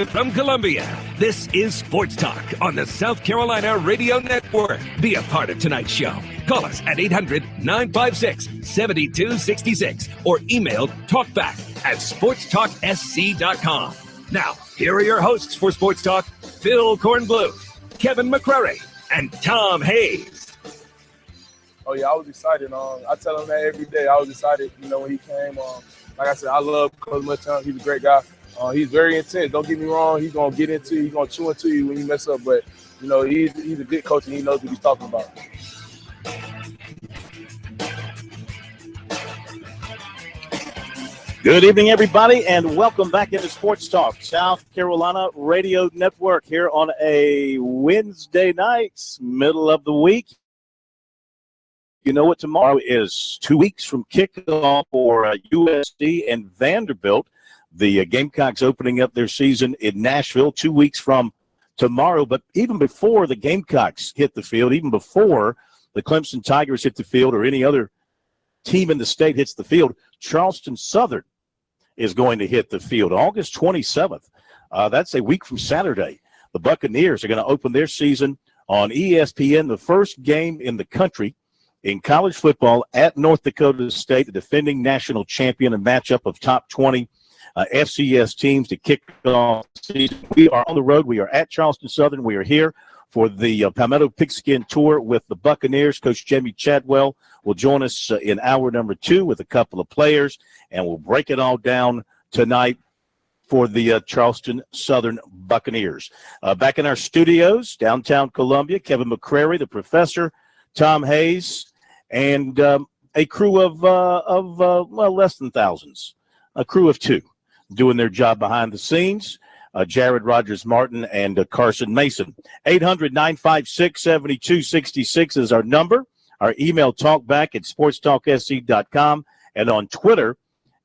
from Columbia, this is Sports Talk on the South Carolina Radio Network. Be a part of tonight's show. Call us at 800-956-7266 or email talkback@sportstalksc.com. Now, here are your hosts for Sports Talk, Phil Kornbluth, Kevin McCrary, and Tom Hayes. Oh, yeah, I was excited. I tell him that every day. I was excited, when he came. Like I said, I love Coach Muchon. He's a great guy. He's very intense. Don't get me wrong. He's going to get into you. He's going to chew into you when you mess up. But, he's a good coach, and he knows what he's talking about. Good evening, everybody, and welcome back into Sports Talk, South Carolina Radio Network, here on a Wednesday night, middle of the week. You know what tomorrow is? 2 weeks from kickoff for USC and Vanderbilt. The Gamecocks opening up their season in Nashville 2 weeks from tomorrow. But even before the Gamecocks hit the field, even before the Clemson Tigers hit the field or any other team in the state hits the field, Charleston Southern is going to hit the field August 27th. That's a week from Saturday. The Buccaneers are going to open their season on ESPN, the first game in the country in college football at North Dakota State, the defending national champion, a matchup of top 20 FCS teams to kick off the season. We are on the road. We are at Charleston Southern. We are here for the Palmetto Pigskin Tour with the Buccaneers. Coach Jamie Chadwell will join us in hour number 2 with a couple of players, and we'll break it all down tonight for the Charleston Southern Buccaneers. Back in our studios, downtown Columbia, Kevin McCrary, the professor, Tom Hayes, and a crew of less than thousands, a crew of 2 doing their job behind the scenes. Jared Rogers-Martin and Carson Mason. 800-956-7266 is our number. Our email talkback at sportstalksc.com and on Twitter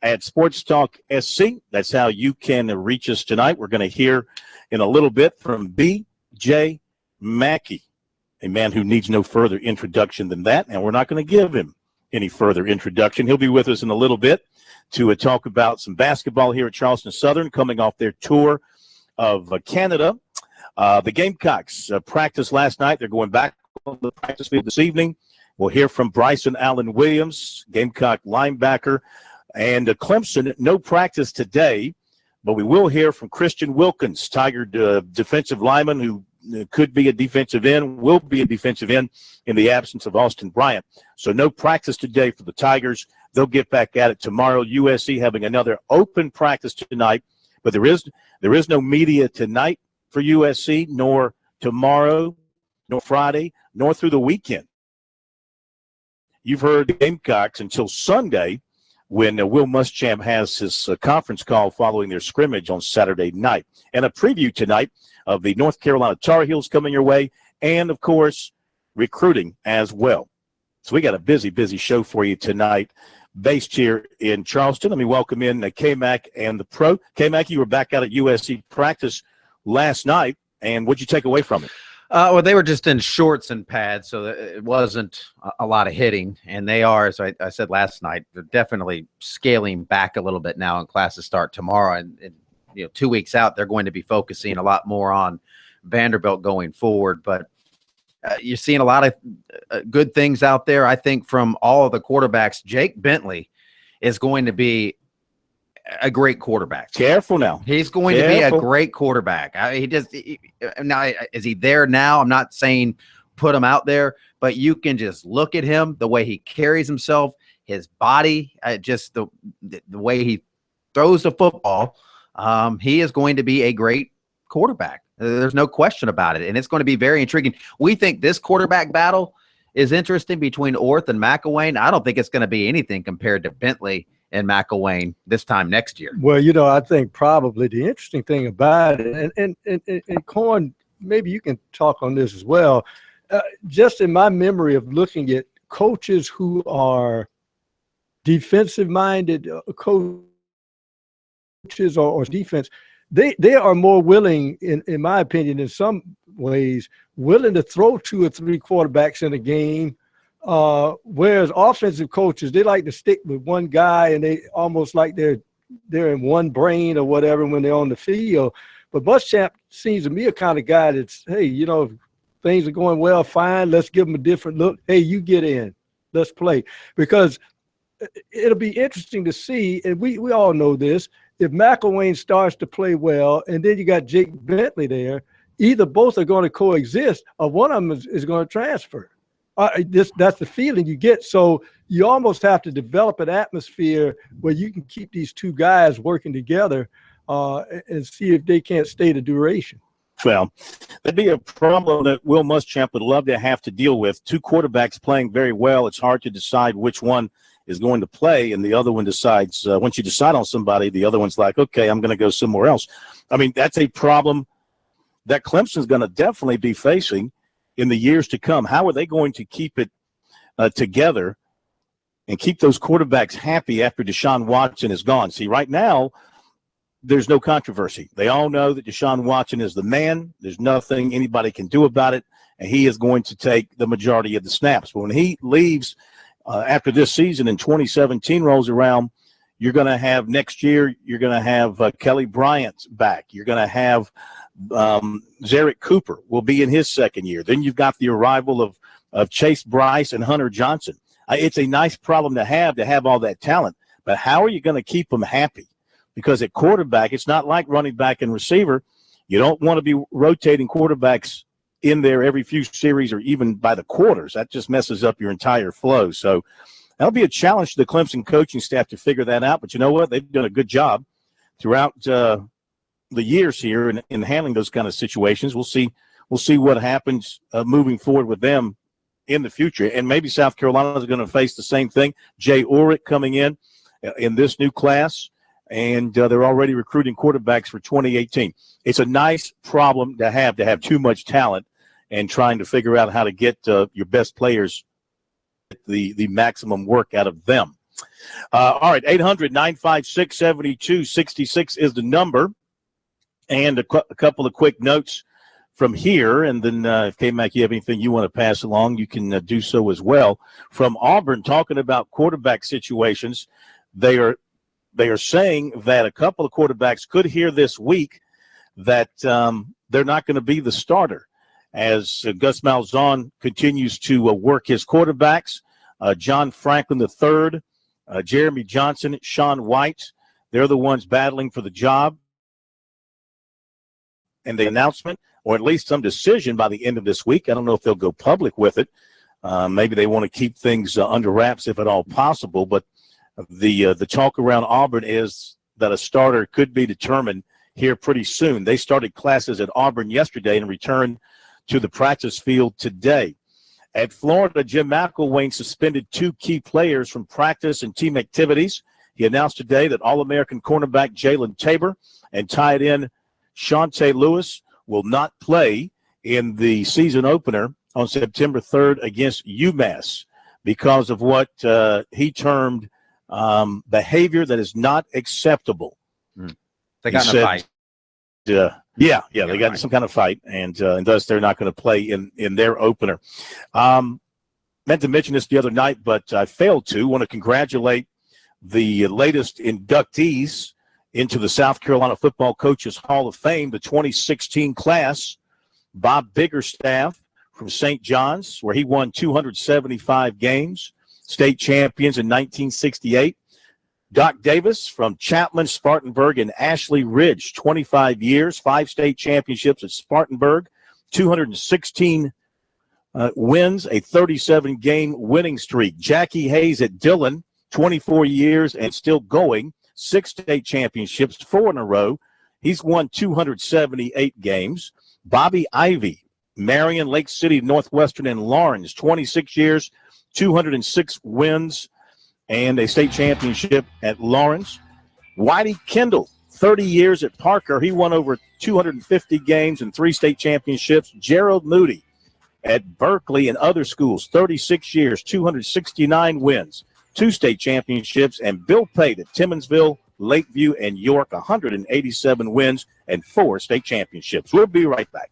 at SportsTalkSC. That's how you can reach us tonight. We're going to hear in a little bit from B.J. Mackey, a man who needs no further introduction than that, and we're not going to give him any further introduction. He'll be with us in a little bit to talk about some basketball here at Charleston Southern coming off their tour of Canada. The Gamecocks practiced last night. They're going back on the practice field this evening. We'll hear from Bryson Allen Williams, Gamecock linebacker, and Clemson. No practice today, but we will hear from Christian Wilkins, Tiger defensive lineman who could be a defensive end, will be a defensive end in the absence of Austin Bryant. So no practice today for the Tigers. They'll get back at it tomorrow. USC having another open practice tonight, but there is no media tonight for USC, nor tomorrow, nor Friday, nor through the weekend. You've heard the Gamecocks until Sunday when Will Muschamp has his conference call following their scrimmage on Saturday night. And a preview tonight of the North Carolina Tar Heels coming your way, and, of course, recruiting as well. So we got a busy, busy show for you tonight, based here in Charleston. Let me welcome in K-Mac and the pro. K-Mac, you were back out at USC practice last night, and what'd you take away from it? Well, they were just in shorts and pads, so it wasn't a lot of hitting. And they are, as I said last night, they're definitely scaling back a little bit now, and classes start tomorrow. And 2 weeks out, they're going to be focusing a lot more on Vanderbilt going forward. But you're seeing a lot of good things out there. I think from all of the quarterbacks, Jake Bentley is going to be a great quarterback. Careful now. He's going to be a great quarterback. Now, is he there now? I'm not saying put him out there, but you can just look at him, the way he carries himself, his body, just the way he throws the football. He is going to be a great quarterback. There's no question about it, and it's going to be very intriguing. We think this quarterback battle is interesting between Orth and McElwain. I don't think it's going to be anything compared to Bentley and McElwain this time next year. Well, I think probably the interesting thing about it, and Corn, maybe you can talk on this as well, just in my memory of looking at coaches who are defensive-minded coaches or defense, they are more willing, in my opinion, in some ways, willing to throw 2 or 3 quarterbacks in a game, whereas offensive coaches, they like to stick with one guy, and they almost like they're in one brain or whatever when they're on the field. But Muschamp seems to me a kind of guy that's, hey, you know, if things are going well, fine, let's give him a different look. Hey, you get in, let's play. Because it'll be interesting to see, and we all know this, if McElwain starts to play well, and then you got Jake Bentley there, either both are going to coexist, or one of them is going to transfer. That's the feeling you get. So you almost have to develop an atmosphere where you can keep these two guys working together and see if they can't stay the duration. Well, that'd be a problem that Will Muschamp would love to have to deal with. Two quarterbacks playing very well. It's hard to decide which one is going to play, and the other one decides. Once you decide on somebody, the other one's like, okay, I'm going to go somewhere else. I mean, that's a problem that Clemson's going to definitely be facing in the years to come. How are they going to keep it together and keep those quarterbacks happy after Deshaun Watson is gone? See, right now, there's no controversy. They all know that Deshaun Watson is the man. There's nothing anybody can do about it, and he is going to take the majority of the snaps. But when he leaves after this season and 2017 rolls around, you're going to have next year, you're going to have Kelly Bryant back. You're going to have Zarek Cooper will be in his second year. Then you've got the arrival of Chase Bryce and Hunter Johnson. It's a nice problem to have all that talent, but how are you going to keep them happy? Because at quarterback, it's not like running back and receiver. You don't want to be rotating quarterbacks in there every few series or even by the quarters. That just messes up your entire flow. So that'll be a challenge to the Clemson coaching staff to figure that out. But you know what? They've done a good job throughout the years here in handling those kind of situations. We'll see what happens moving forward with them in the future. And maybe South Carolina is going to face the same thing. Jay Ulrich coming in this new class. And they're already recruiting quarterbacks for 2018. It's a nice problem to have too much talent and trying to figure out how to get your best players the maximum work out of them. All right, 800-956-7266 is the number. And a couple of quick notes from here. And then if K-Mac, you have anything you want to pass along, you can do so as well. From Auburn, talking about quarterback situations, they are saying that a couple of quarterbacks could hear this week that they're not going to be the starter as Gus Malzahn continues to work his quarterbacks. John Franklin III, Jeremy Johnson, Sean White, they're the ones battling for the job. And the announcement, or at least some decision by the end of this week, I don't know if they'll go public with it. Maybe they want to keep things under wraps if at all possible, but the talk around Auburn is that a starter could be determined here pretty soon. They started classes at Auburn yesterday and returned to the practice field today. At Florida, Jim McElwain suspended two key players from practice and team activities. He announced today that All-American cornerback Jalen Tabor and tight end Shante Lewis will not play in the season opener on September 3rd against UMass because of what he termed behavior that is not acceptable. They got in a fight. They got some kind of fight, and thus they're not going to play in their opener. Meant to mention this the other night, but I failed to. Want to congratulate the latest inductees into the South Carolina Football Coaches Hall of Fame, the 2016 class. Bob Biggerstaff from St. John's, where he won 275 games, state champions in 1968. Doc Davis from Chapman, Spartanburg, and Ashley Ridge, 25 years, 5 state championships at Spartanburg, 216 wins, a 37-game winning streak. Jackie Hayes at Dillon, 24 years and still going, 6 state championships, 4 in a row. He's won 278 games. Bobby Ivy, Marion, Lake City, Northwestern, and Lawrence, 26 years, 206 wins, and a state championship at Lawrence. Whitey Kendall, 30 years at Parker. He won over 250 games and 3 state championships. Gerald Moody at Berkeley and other schools, 36 years, 269 wins, 2 state championships. And Bill Pate at Timmonsville, Lakeview, and York, 187 wins and 4 state championships. We'll be right back.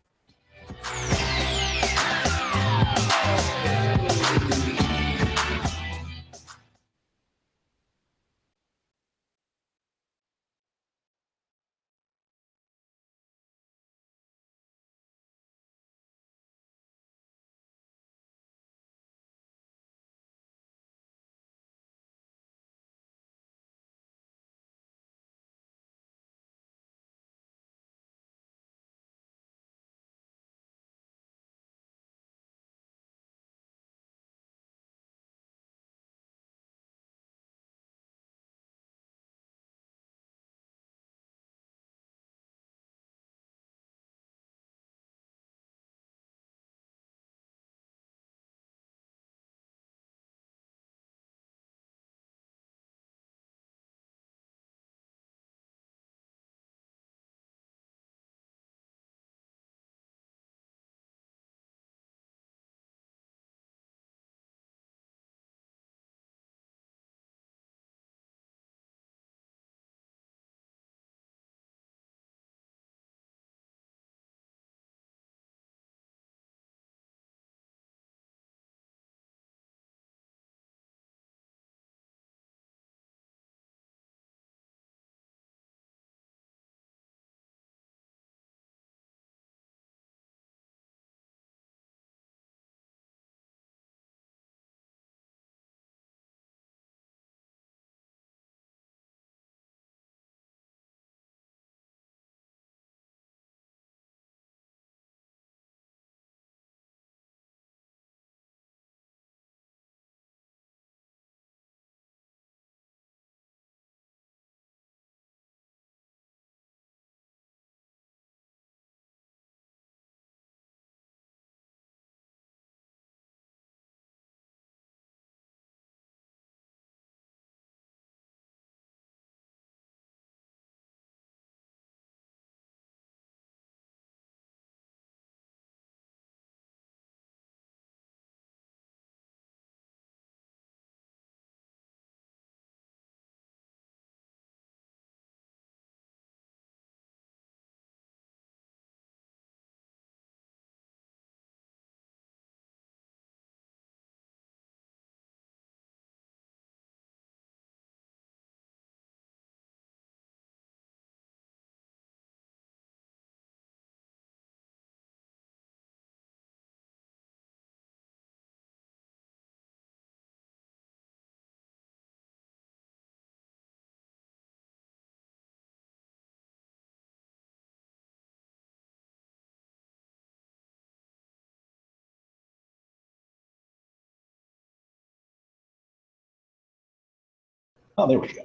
Oh, there we go.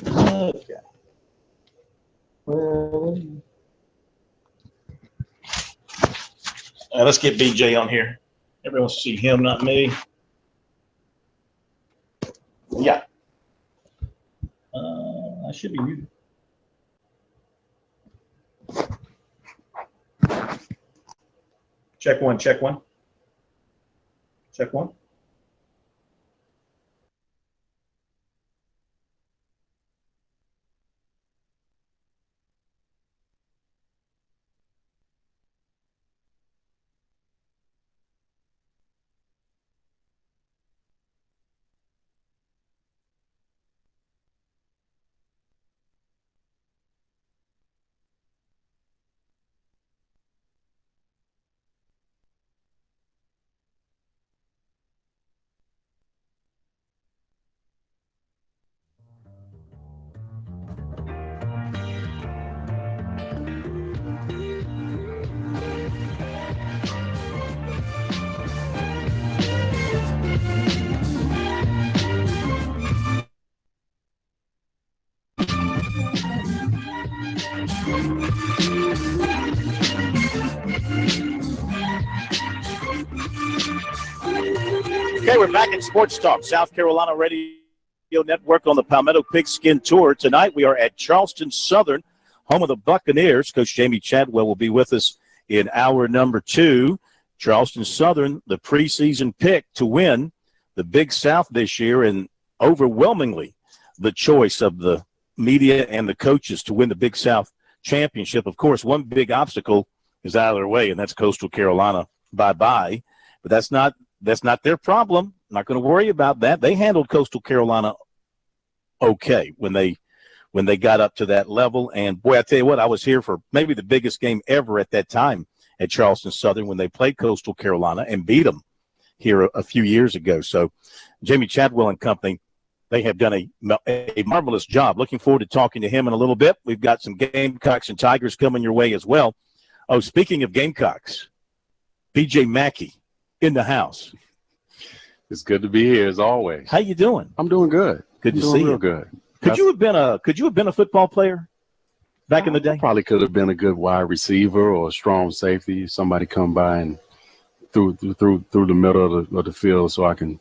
Okay. Let's get BJ on here. Everyone wants to see him, not me. Yeah. I should be muted. Check one, check one. Check one. Okay, we're back at Sports Talk, South Carolina Radio Network on the Palmetto Pigskin Tour. Tonight we are at Charleston Southern, home of the Buccaneers. Coach Jamie Chadwell will be with us in hour number 2. Charleston Southern, the preseason pick to win the Big South this year, and overwhelmingly the choice of the media and the coaches to win the Big South championship. Of course, one big obstacle is out of their way, and that's Coastal Carolina. Bye-bye. But that's not their problem. Not going to worry about that. They handled Coastal Carolina okay when they got up to that level. And, boy, I tell you what, I was here for maybe the biggest game ever at that time at Charleston Southern when they played Coastal Carolina and beat them here a few years ago. So Jamie Chadwell and company, they have done a marvelous job. Looking forward to talking to him in a little bit. We've got some Gamecocks and Tigers coming your way as well. Oh, speaking of Gamecocks, B.J. Mackey in the house. It's good to be here as always. How you doing? I'm doing good. Good to see you. Real good. Could you have been a football player back in the day? Probably could have been a good wide receiver or a strong safety. Somebody come by and through the middle of the field so I can,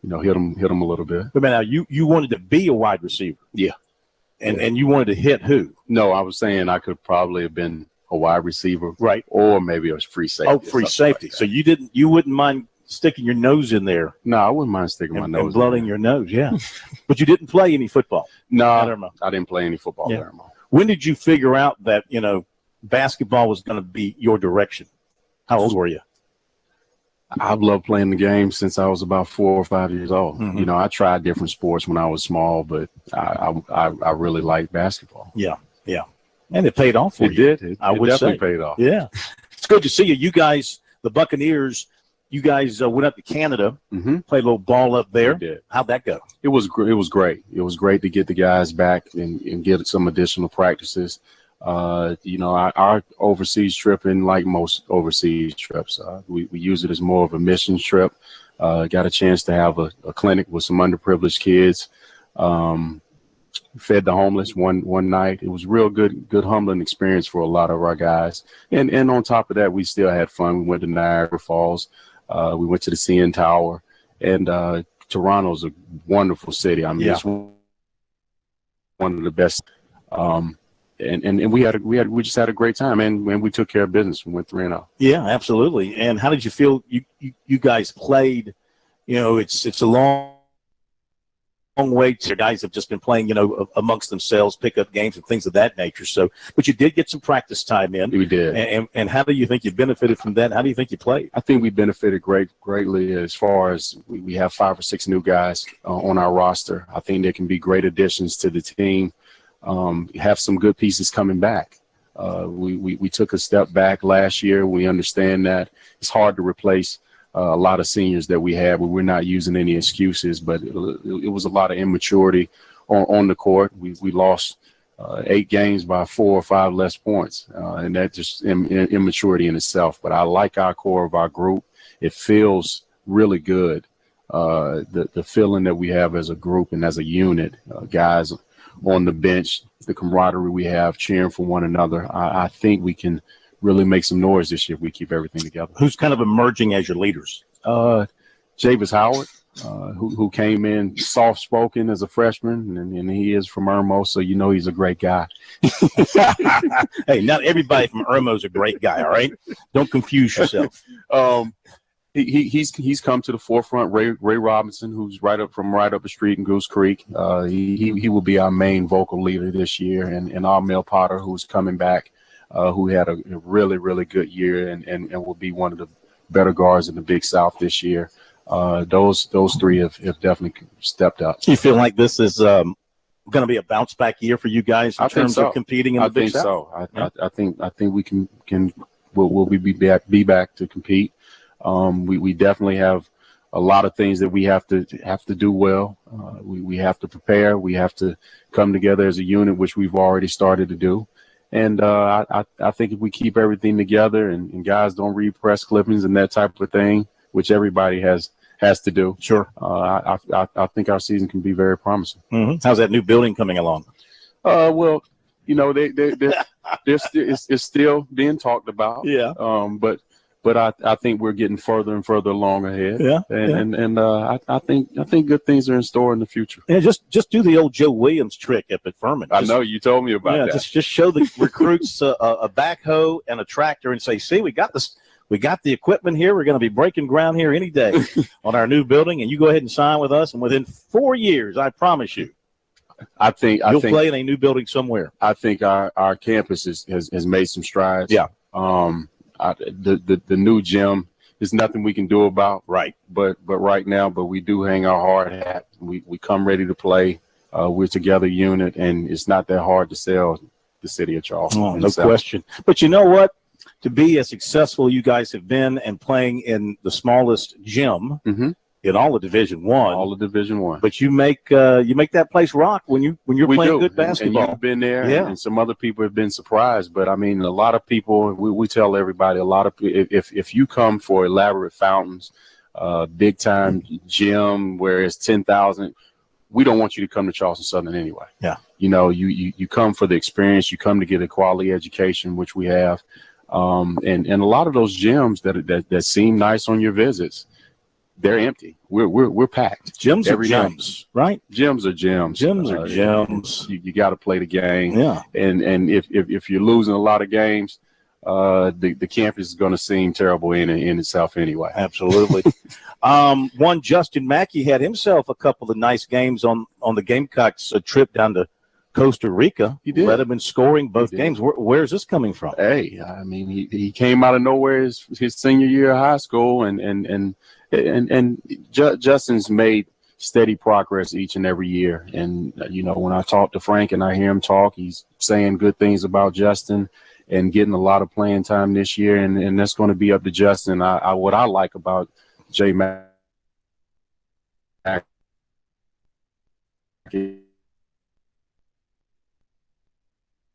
hit them a little bit. But now you wanted to be a wide receiver. Yeah. And you wanted to hit who? No, I was saying I could probably have been a wide receiver, right? Or maybe a free safety. Oh, free safety. Like, so you wouldn't mind sticking your nose in there? No, I wouldn't mind sticking my nose and blowing your nose. Yeah, but you didn't play any football. No, I didn't play any football there. When did you figure out that basketball was going to be your direction? How old were you? I've loved playing the game since I was about 4 or 5 years old. Mm-hmm. I tried different sports when I was small, but I really liked basketball. Yeah. And it paid off for you. It did. I would definitely paid off. Yeah. It's good to see you. You guys, the Buccaneers, you guys went up to Canada, played a little ball up there. We did. How'd that go? It was great. It was great to get the guys back and get some additional practices. Our overseas trip, and like most overseas trips, we use it as more of a mission trip. Got a chance to have a clinic with some underprivileged kids. Fed the homeless one night. It was real good humbling experience for a lot of our guys. And on top of that, we still had fun. We went to Niagara Falls. We went to the CN Tower. And Toronto's a wonderful city. I mean, it's one of the best. And we just had a great time, and we took care of business. We went 3-0. Yeah, absolutely. And how did you feel? You guys played. It's a long way. Your guys have just been playing, amongst themselves, pickup games and things of that nature. So, but you did get some practice time in. We did. And how do you think you benefited from that? How do you think you played? I think we benefited greatly as far as we have 5 or 6 new guys on our roster. I think they can be great additions to the team. Have some good pieces coming back. We took a step back last year. We understand that it's hard to replace a lot of seniors that we have. We're not using any excuses, but it was a lot of immaturity on the court. We lost 8 games by 4 or 5 less points, and that just immaturity in itself. But I like our core of our group. It feels really good the feeling that we have as a group and as a unit, guys on the bench, the camaraderie we have cheering for one another. I think we can really make some noise this year if we keep everything together. Who's kind of emerging as your leaders? Javis Howard, who came in soft-spoken as a freshman, and he is from Irmo, so you know he's a great guy. Hey, not everybody from Irmo is a great guy, all right? Don't confuse yourself. He's come to the forefront. Ray Robinson, who's right up the street in Goose Creek. He will be our main vocal leader this year, and our Mel Potter, who's coming back, who had a really, really good year and will be one of the better guards in the Big South this year. Those three have definitely stepped up. You feel like this is going to be a bounce back year for you guys in terms of competing in the Big South? I think we we'll be back to compete. We definitely have a lot of things that we have to do well. We have to prepare. We have to come together as a unit, which we've already started to do. And I think if we keep everything together and guys don't read press clippings and that type of thing, which everybody has to do. Sure. I think our season can be very promising. Mm-hmm. How's that new building coming along? Well, you know, it's still being talked about. Yeah. But I think we're getting further and further along ahead. Yeah. I think good things are in store in the future. Yeah, just do the old Joe Williams trick up at Furman. I know you told me about that. Just show the recruits a backhoe and a tractor and say, see, we got this. We got the equipment here. We're going to be breaking ground here any day on our new building, and you go ahead and sign with us. And within 4 years, I promise you, you'll play in a new building somewhere. I think our campus has made some strides. Yeah. The new gym is nothing we can do about. Right. But right now, we do hang our hard hat. We come ready to play. We're together unit, and it's not that hard to sell the city of Charleston. Oh, no question. But you know what? To be as successful you guys have been and playing in the smallest gym in all of Division I, but you make that place rock when you're playing good basketball. And you've been there, and some other people have been surprised. But I mean, a lot of people, we tell everybody, if you come for elaborate fountains, big time gym where it's 10,000. We don't want you to come to Charleston Southern anyway. Yeah, you know, you come for the experience. You come to get a quality education, which we have. And a lot of those gyms that seem nice on your visits, they're empty. We're packed. Gyms are gyms, right? Gyms are gyms. Gyms are gyms. You got to play the game. Yeah. And if you're losing a lot of games, the campus is going to seem terrible in itself anyway. Absolutely. One Justin Mackey had himself a couple of nice games on the Gamecocks trip down to Costa Rica. He did. Led them in scoring both games. Where's this coming from? Hey, I mean, he came out of nowhere his senior year of high school, and Justin's made steady progress each and every year. And you know, when I talk to Frank and I hear him talk, he's saying good things about Justin and getting a lot of playing time this year, and that's going to be up to Justin. What I like about J Mack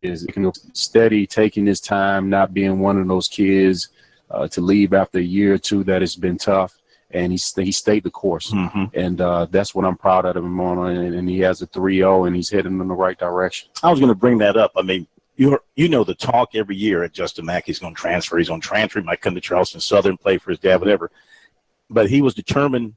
is steady, taking his time, not being one of those kids to leave after a year or two that has been tough, and he stayed the course. And that's what I'm proud of him on, and he has a 3-0, and he's heading in the right direction. I was going to bring that up. I mean, you know the talk every year at Justin Mack, he's going to transfer. He's going to transfer. He might come to Charleston Southern, play for his dad, whatever. But he was determined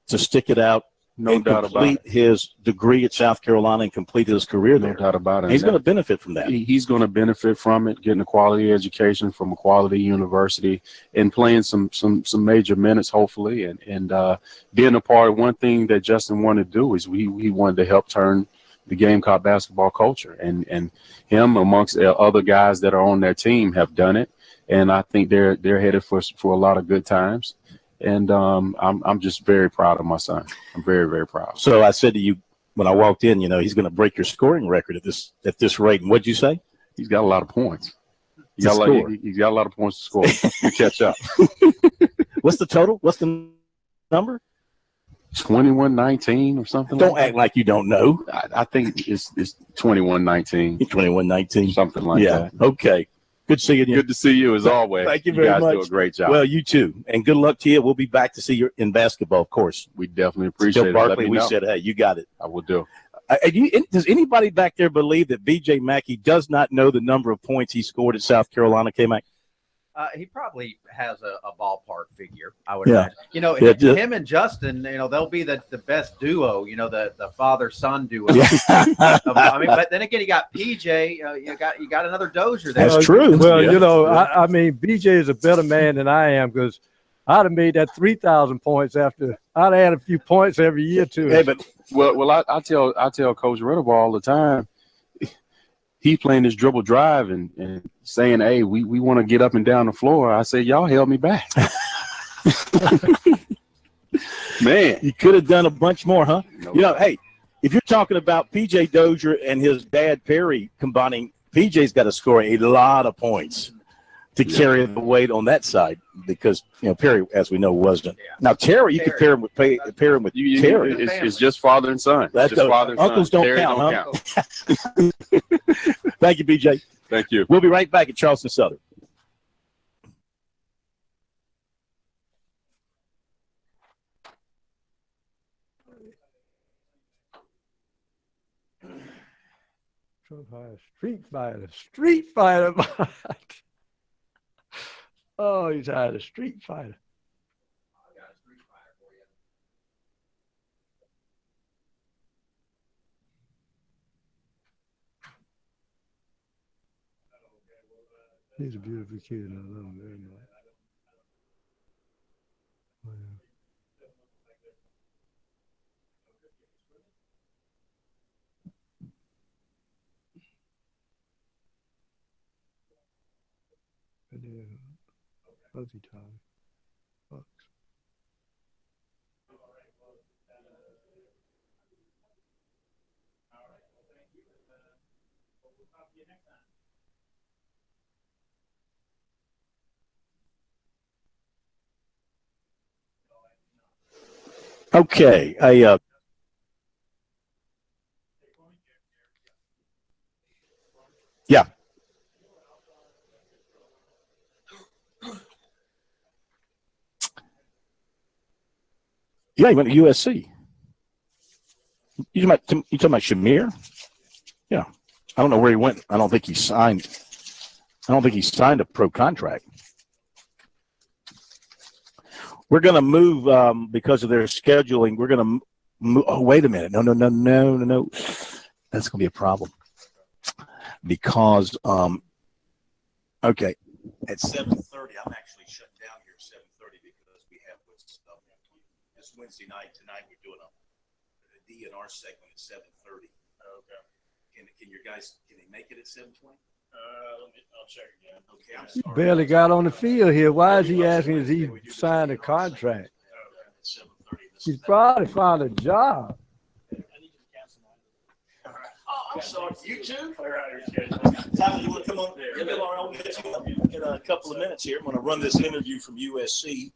to stick it out. No doubt about it. Complete his degree at South Carolina and complete his career there. No doubt about it. He's going to benefit from that. He's going to benefit from it, getting a quality education from a quality university and playing some major minutes, hopefully, and being a part of one thing that Justin wanted to do is he wanted to help turn the Gamecock basketball culture, and him amongst other guys that are on their team have done it, and I think they're headed for a lot of good times. And I'm just very proud of my son. I'm very, very proud. So I said to you when I walked in, you know, he's going to break your scoring record at this rate. And what'd you say? He's got a lot of points. He's got a lot of points to score to catch up. What's the total? What's the number? 21-19 or something. Don't act like you don't know. I think it's 21-19. 21-19. Something like that. Okay. Good seeing you. Good to see you as always. Thank you very guys much. do a great job. Well, you too. And good luck to you. We'll be back to see you in basketball, of course. We definitely appreciate Bill it. Barkley, we said, hey, you got it. I will do. Does anybody back there believe that B.J. Mackey does not know the number of points he scored at South Carolina, K-Mac? He probably has a ballpark figure, I would imagine. You know, him and Justin, you know, they'll be the best duo, you know, the father-son duo. Yeah. I mean, but then again, you got PJ, you got another Dozier there. That's true. Well, you know, I mean, BJ is a better man than I am because I'd have made that 3,000 points after I'd add a few points every year to it. Hey, but I tell Coach Ritterbaugh all the time. He's playing this dribble drive and saying, hey, we want to get up and down the floor. I say, y'all held me back. Man. You could have done a bunch more, huh? No. You know, hey, if you're talking about P.J. Dozier and his dad Perry combining, P.J.'s got to score a lot of points to carry the weight on that side because, you know, Perry, as we know, wasn't. Yeah. Now, Terry, you could pair him with Terry. It's just father and son. That's just father and uncles son. don't count, huh? Thank you, B.J. Thank you. We'll be right back at Charleston Southern. Street fighter. Oh, he's hired a street fighter. He's a beautiful kid, and I love him very much. Oh, yeah. And then, fuzzy time. Bucks. Okay. Yeah. Yeah, he went to USC. You talking about Shamir? Yeah. I don't know where he went. I don't think he signed a pro contract. We're going to move because of their scheduling. We're going to move. Oh, wait a minute. No. That's going to be a problem. Because, okay, at 7:30, I'm actually shutting down here at 7:30 because we have this Wednesday night. Tonight we're doing a DNR segment at 7:30. Okay. Can your guys, can they make it at 7:20? I'll check again. Okay, I'm sorry. Barely got on the field here. Why is he asking if he signed a contract? He's probably found a job. Oh, I'm sorry. You too? Tyler, you want to come on? Yeah, Bill, I'll get you in a couple of minutes here. I'm going to run this interview from USC.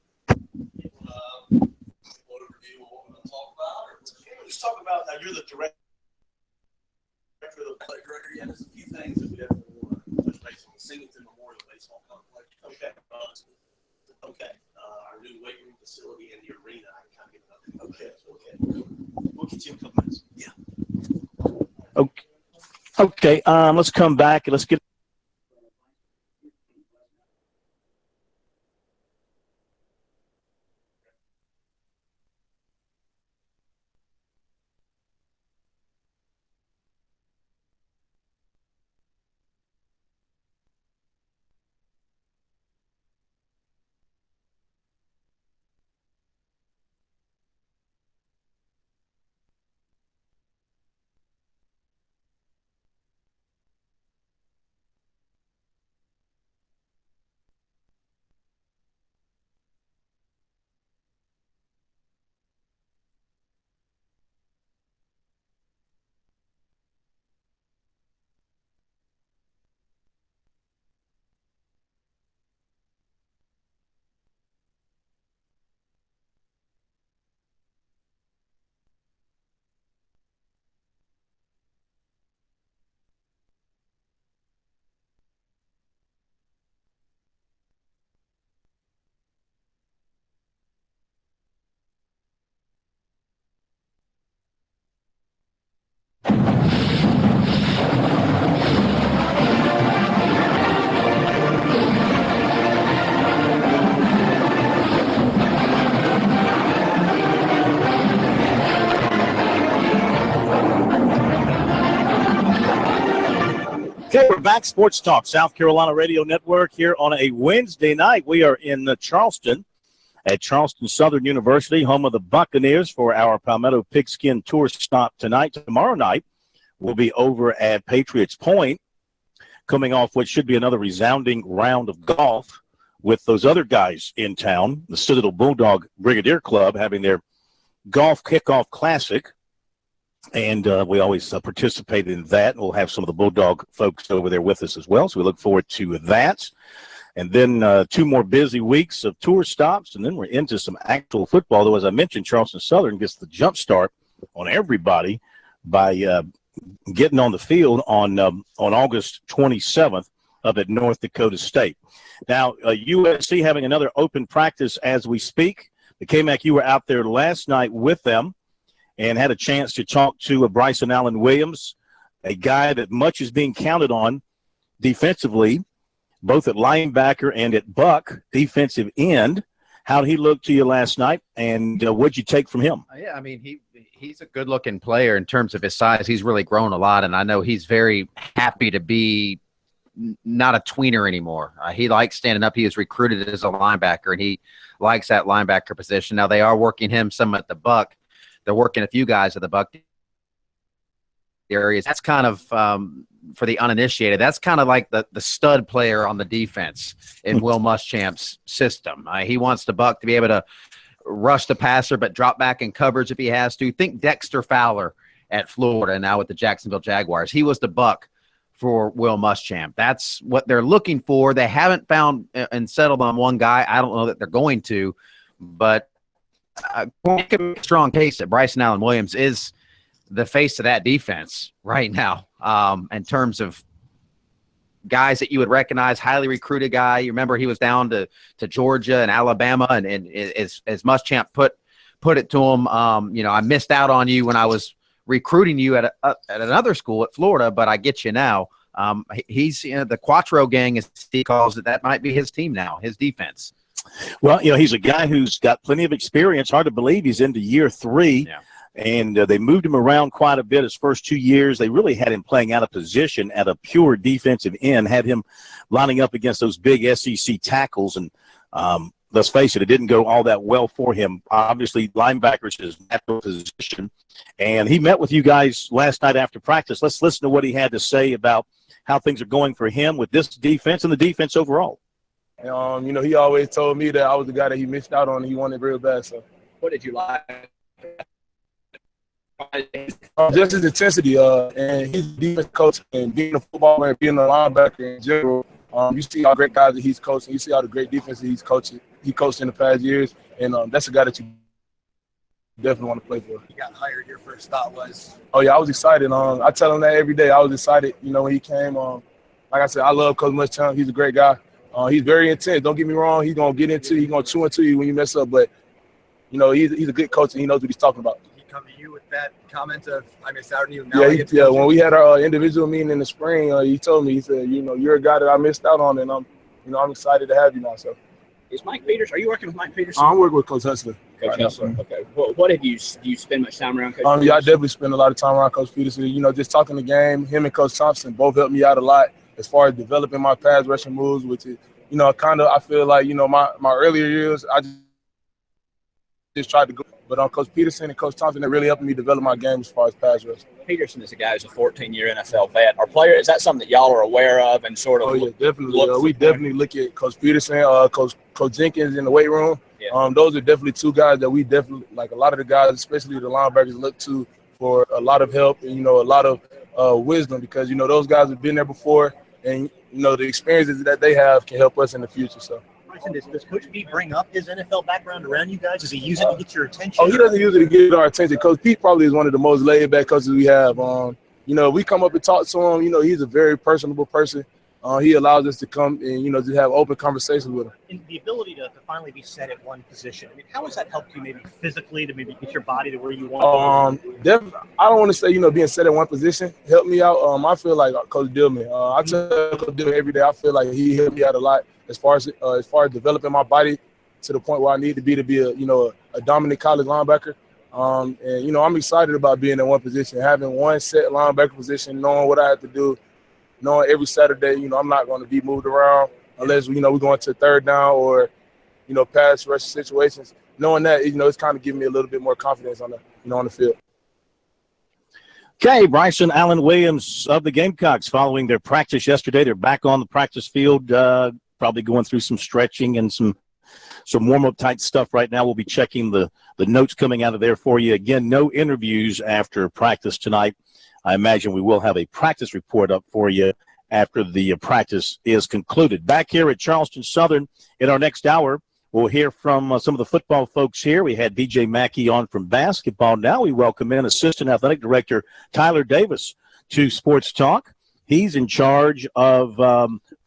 Let's talk about, now you're the director of the play, Gregory, and there's a few things that we definitely want to touch base on. Singleton Memorial Baseball Complex. Okay. Okay. Our new weight room facility in the arena. I can kind of get an update. Okay. We'll get you in a couple minutes. Yeah. Okay. Let's come back and let's get. back. Sports Talk, South Carolina Radio Network here on a Wednesday night. We are in Charleston at Charleston Southern University, home of the Buccaneers, for our Palmetto Pigskin Tour stop tonight. Tomorrow night, we'll be over at Patriots Point, coming off what should be another resounding round of golf with those other guys in town, the Citadel Bulldog Brigadier Club having their golf kickoff classic. And we always participate in that. We'll have some of the Bulldog folks over there with us as well. So we look forward to that. And then 2 more busy weeks of tour stops, and then we're into some actual football. Though, as I mentioned, Charleston Southern gets the jump start on everybody by getting on the field on August 27th up at North Dakota State. Now, USC having another open practice as we speak. The KMAC, you were out there last night with them and had a chance to talk to Bryson Allen Williams, a guy that much is being counted on defensively, both at linebacker and at Buck, defensive end. How did he look to you last night, and what'd you take from him? Yeah, I mean, he's a good-looking player in terms of his size. He's really grown a lot, and I know he's very happy to be not a tweener anymore. He likes standing up. He was recruited as a linebacker, and he likes that linebacker position. Now, they are working him some at the Buck. They're working a few guys at the Buck areas. That's kind of, for the uninitiated, that's kind of like the stud player on the defense in Will Muschamp's system. He wants the Buck to be able to rush the passer but drop back in coverage if he has to. Think Dexter Fowler at Florida, now with the Jacksonville Jaguars. He was the Buck for Will Muschamp. That's what they're looking for. They haven't found and settled on one guy. I don't know that they're going to, but make a strong case that Bryson Allen Williams is the face of that defense right now, in terms of guys that you would recognize, highly recruited guy. You remember he was down to Georgia and Alabama, and as Muschamp put it to him, I missed out on you when I was recruiting you at another school at Florida, but I get you now. He's the Quattro gang, as he calls it. That might be his team now, his defense. Well, he's a guy who's got plenty of experience. Hard to believe he's into year 3. Yeah. And they moved him around quite a bit his first 2 years. They really had him playing out of position at a pure defensive end, had him lining up against those big SEC tackles. And let's face it, it didn't go all that well for him. Obviously, linebackers is his natural position. And he met with you guys last night after practice. Let's listen to what he had to say about how things are going for him with this defense and the defense overall. He always told me that I was the guy that he missed out on and he wanted real bad. So, what did you like? Just his intensity, and he's a defense coach, and being a footballer and being a linebacker in general. You see how great guys that he's coaching. You see how the great defense that he coached in the past years, and that's a guy that you definitely want to play for. You got hired. Your first thought was? Oh yeah, I was excited. I tell him that every day. I was excited. When he came. Like I said, I love Coach Muschamp. He's a great guy. He's very intense. Don't get me wrong. He's gonna get into. He's gonna chew into you when you mess up. But he's a good coach and he knows what he's talking about. Did he come to you with that comment of "I missed out on you"? Now yeah. When we had our individual meeting in the spring, he told me, he said, you're a guy that I missed out on, and I'm excited to have you now. So. Is Mike Peters? Are you working with Mike Peters? I'm working with Coach Hustler. Coach Hustler. Okay. Well, what have you? Do you spend much time around Coach? Yeah, I definitely spend a lot of time around Coach Peterson. Just talking the game. Him and Coach Thompson both helped me out a lot as far as developing my pass rushing moves, which is, I feel like, my earlier years, I just tried to go. But Coach Peterson and Coach Thompson, they really helped me develop my game as far as pass rush. Peterson is a guy who's a 14-year NFL vet. Is that something that y'all are aware of and sort of? Oh, yeah, definitely. We definitely look at Coach Peterson, Coach Jenkins in the weight room. Yeah. Those are definitely 2 guys that we definitely, like a lot of the guys, especially the linebackers, look to for a lot of help and, a lot of wisdom because, those guys have been there before and, the experiences that they have can help us in the future. So. Does Coach Pete bring up his NFL background around you guys? Does he use it to get your attention? Oh, he doesn't use it to get our attention. Coach Pete probably is one of the most laid-back coaches we have. We come up and talk to him. He's a very personable person. He allows us to come and, just have open conversations with him. And the ability to finally be set at one position. How has that helped you maybe physically to maybe get your body to where you want to be? I don't want to say, being set at one position helped me out. I feel like Coach Dillman. I tell Coach Dillman every day, I feel like he helped me out a lot as far as developing my body to the point where I need to be a dominant college linebacker. I'm excited about being in one position, having one set linebacker position, knowing what I have to do. knowing every Saturday, I'm not going to be moved around unless, we're going to third down or, pass rush situations. Knowing that, it's kind of giving me a little bit more confidence on the field. Okay, Bryson Allen Williams of the Gamecocks following their practice yesterday. They're back on the practice field, probably going through some stretching and some warm-up type stuff right now. We'll be checking the notes coming out of there for you. Again, no interviews after practice tonight. I imagine we will have a practice report up for you after the practice is concluded. Back here at Charleston Southern in our next hour, we'll hear from some of the football folks here. We had DJ Mackey on from basketball. Now we welcome in Assistant Athletic Director Tyler Davis to Sports Talk. He's in charge of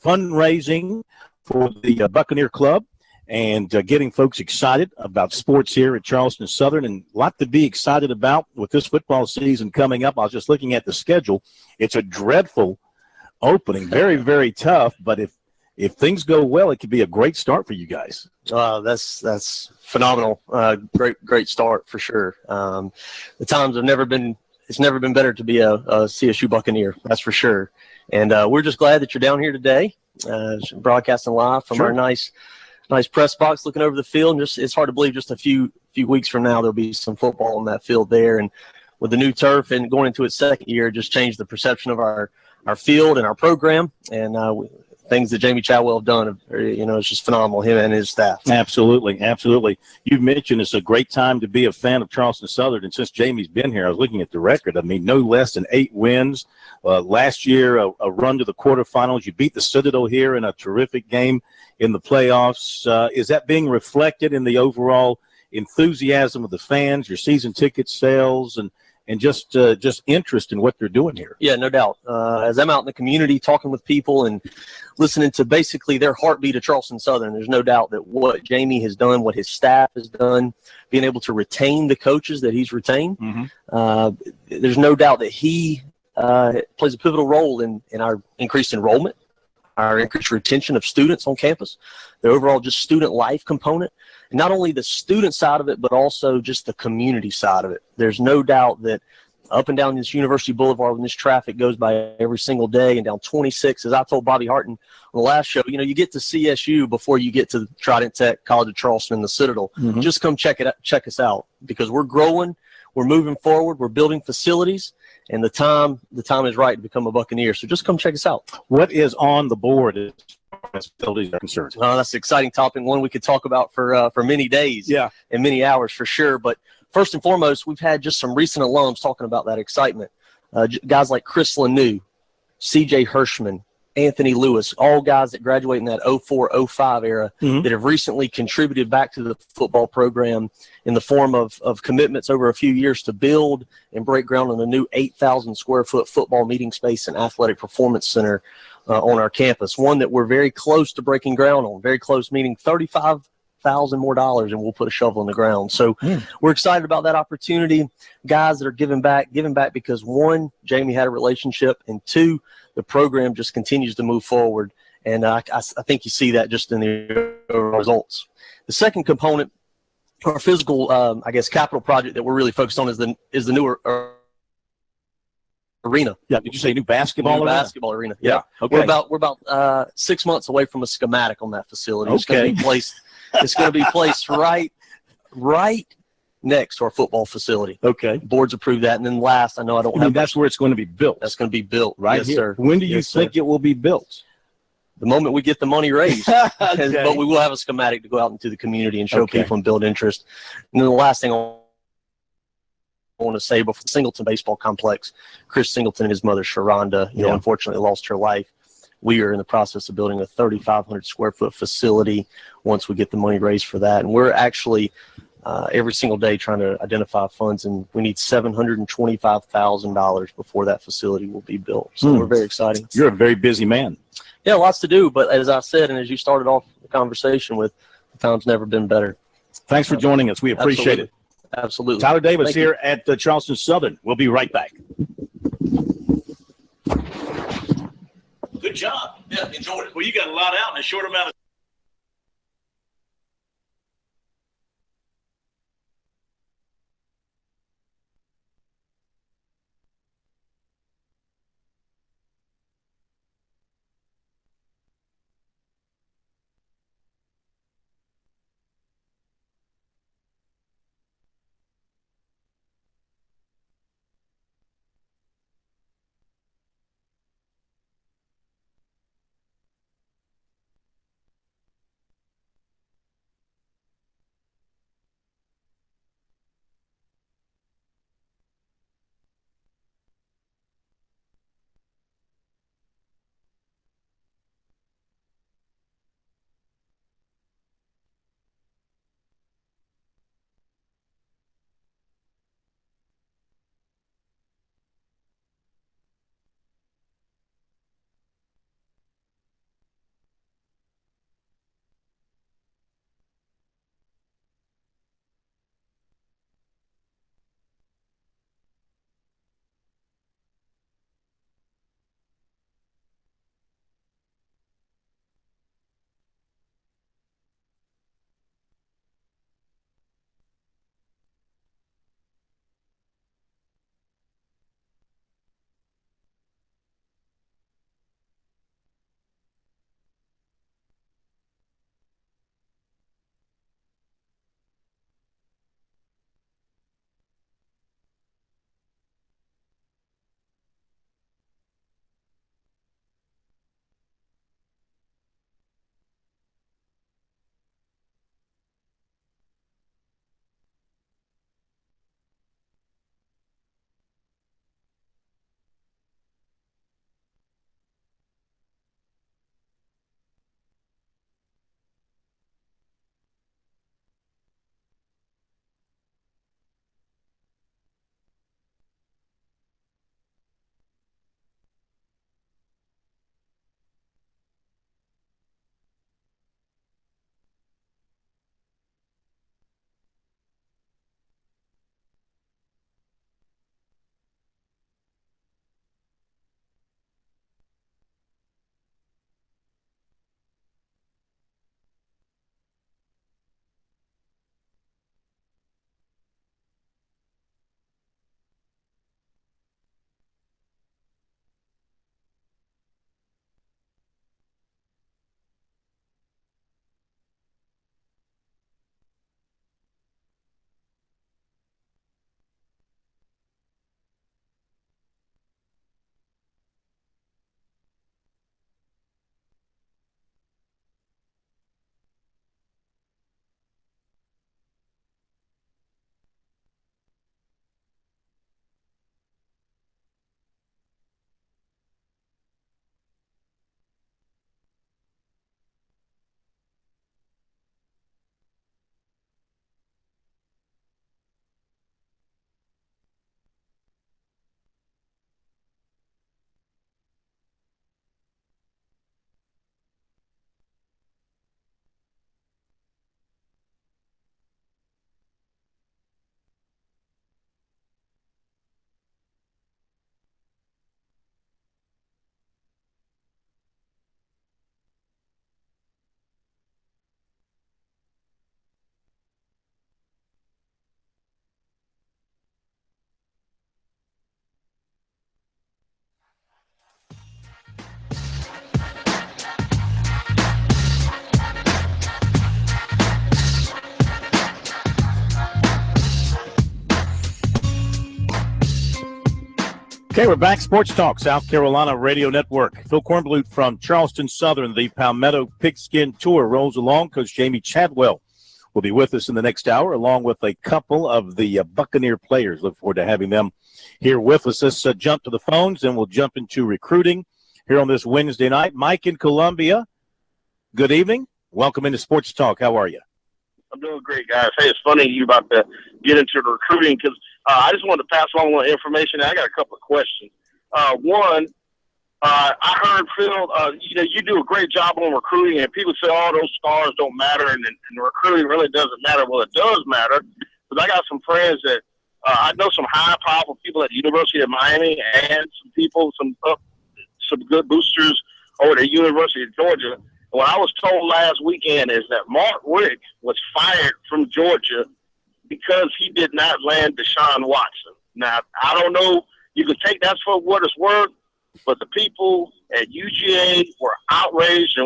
fundraising for the Buccaneer Club and getting folks excited about sports here at Charleston Southern, and a lot to be excited about with this football season coming up. I was just looking at the schedule. It's a dreadful opening, very, very tough, but if things go well, it could be a great start for you guys. That's phenomenal. Great start for sure. The times it's never been better to be a CSU Buccaneer, that's for sure. And we're just glad that you're down here today, broadcasting live from our nice press box looking over the field. And it's hard to believe just a few weeks from now there'll be some football on that field there. And with the new turf and going into its second year, just changed the perception of our field and our program. And things that Jamie Chadwell have done, it's just phenomenal, him and his staff. Absolutely, absolutely. You mentioned it's a great time to be a fan of Charleston Southern, and since Jamie's been here, I was looking at the record. I mean, no less than 8 wins. Last year, a run to the quarterfinals. You beat the Citadel here in a terrific game in the playoffs. Is that being reflected in the overall enthusiasm of the fans, your season ticket sales, and just interest in what they're doing here? Yeah, no doubt. As I'm out in the community talking with people and listening to basically their heartbeat of Charleston Southern, there's no doubt that what Jamie has done, what his staff has done, being able to retain the coaches that he's retained, there's no doubt that he plays a pivotal role in our increased enrollment, our increased retention of students on campus, the overall just student life component. And not only the student side of it, but also just the community side of it. There's no doubt that up and down this University Boulevard when this traffic goes by every single day and down 26, as I told Bobby Harton on the last show, you get to CSU before you get to Trident Tech, College of Charleston, and the Citadel. Just come check us out because we're growing, we're moving forward, we're building facilities, and the time is right to become a Buccaneer. So just come check us out. What is on the board as far as facilities are concerned? That's an exciting topic, one we could talk about for many days and many hours for sure. But first and foremost, we've had just some recent alums talking about that excitement. Guys like Chris Lanou, C.J. Hirschman, Anthony Lewis, all guys that graduate in that 04-05 era that have recently contributed back to the football program in the form of commitments over a few years to build and break ground on a new 8,000 square foot football meeting space and athletic performance center on our campus, one that we're very close to breaking ground on, very close, meaning $35,000 more and we'll put a shovel in the ground. So we're excited about that opportunity. Guys that are giving back because, one, Jamie had a relationship, and two, the program just continues to move forward. And I think you see that just in the results. The second component, our physical, capital project that we're really focused on is the newer arena. Yeah. Did you say new basketball arena? Basketball arena. Yeah. Okay. We're about 6 months away from a schematic on that facility. It's going to be placed right next to our football facility. Okay. Boards approved that. And then last, that's where it's going to be built. That's going to be built. Right yes, here. Sir. When do you think it will be built? The moment we get the money raised. Okay. But we will have a schematic to go out into the community and show people and build interest. And then the last thing I want to say before the Singleton Baseball Complex, Chris Singleton and his mother, Sharonda, unfortunately lost her life. We are in the process of building a 3,500 square foot facility once we get the money raised for that. And we're actually every single day trying to identify funds, and we need $725,000 before that facility will be built. So we're very excited. You're a very busy man. Yeah, lots to do. But as I said, and as you started off the conversation with, the time's never been better. Thanks for joining us. We appreciate it. Absolutely. Tyler Davis here at the Charleston Southern. We'll be right back. Good job. Yeah, enjoyed it. Well, you got a lot out in a short amount of Okay, we're back. Sports Talk, South Carolina Radio Network. Phil Kornblut from Charleston Southern. The Palmetto Pigskin Tour rolls along. Coach Jamie Chadwell will be with us in the next hour, along with a couple of the Buccaneer players. Look forward to having them here with us. Let's jump to the phones, and we'll jump into recruiting here on this Wednesday night. Mike in Columbia, good evening. Welcome into Sports Talk. How are you? I'm doing great, guys. Hey, it's funny you're about to get into the recruiting because I just wanted to pass along a little information. I got a couple of questions. One, I heard, Phil, you do a great job on recruiting, and people say, oh, those stars don't matter, and recruiting really doesn't matter. Well, it does matter because I got some friends that I know some high, powerful people at the University of Miami and some people, some good boosters over at the University of Georgia. What I was told last weekend is that Mark Richt was fired from Georgia because he did not land Deshaun Watson. Now, I don't know. You can take that for what it's worth, but the people at UGA were outraged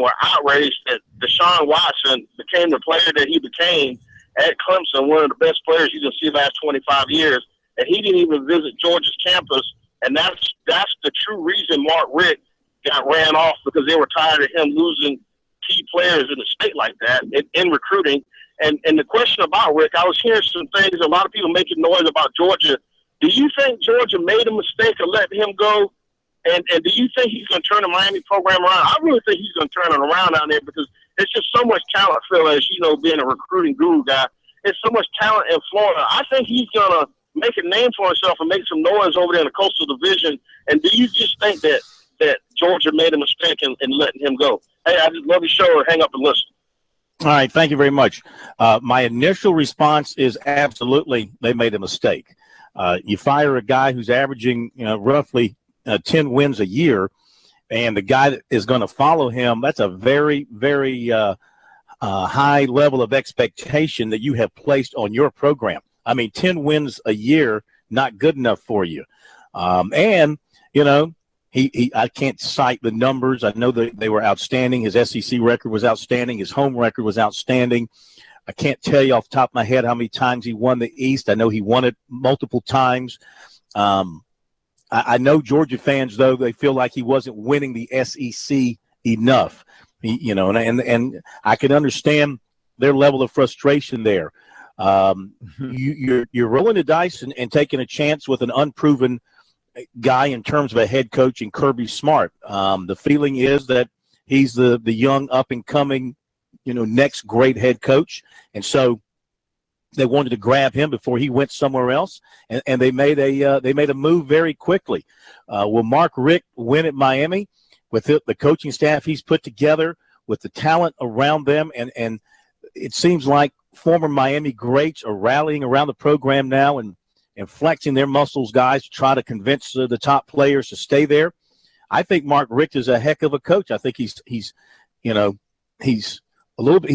that Deshaun Watson became the player that he became at Clemson, one of the best players you can see the last 25 years, and he didn't even visit Georgia's campus, and that's the true reason Mark Richt got ran off, because they were tired of him losing key players in the state like that in recruiting. And the question about Rick, I was hearing some things, a lot of people making noise about Georgia. Do you think Georgia made a mistake of letting him go? And do you think he's going to turn the Miami program around? I really think he's going to turn it around down there because it's just so much talent, Phil, as you know, being a recruiting guru guy. It's so much talent in Florida. I think he's going to make a name for himself and make some noise over there in the Coastal Division. And do you just think that Georgia made a mistake in letting him go? Hey, I just love your show. Hang up and listen. All right, thank you very much. My initial response is absolutely they made a mistake. You fire a guy who's averaging roughly 10 wins a year, and the guy that is going to follow him, that's a very, very high level of expectation that you have placed on your program. I mean, 10 wins a year, not good enough for you. I can't cite the numbers. I know that they were outstanding. His SEC record was outstanding. His home record was outstanding. I can't tell you off the top of my head how many times he won the East. I know he won it multiple times. I know Georgia fans, though, they feel like he wasn't winning the SEC enough. And I can understand their level of frustration there. You're rolling the dice and taking a chance with an unproven guy in terms of a head coach in Kirby Smart. The feeling is that he's the young up and coming, next great head coach. And so they wanted to grab him before he went somewhere else. And they made a move very quickly. Will Mark Richt win at Miami with the coaching staff he's put together, with the talent around them? And it seems like former Miami greats are rallying around the program now and flexing their muscles, guys, to try to convince the top players to stay there. I think Mark Richt is a heck of a coach. I think he's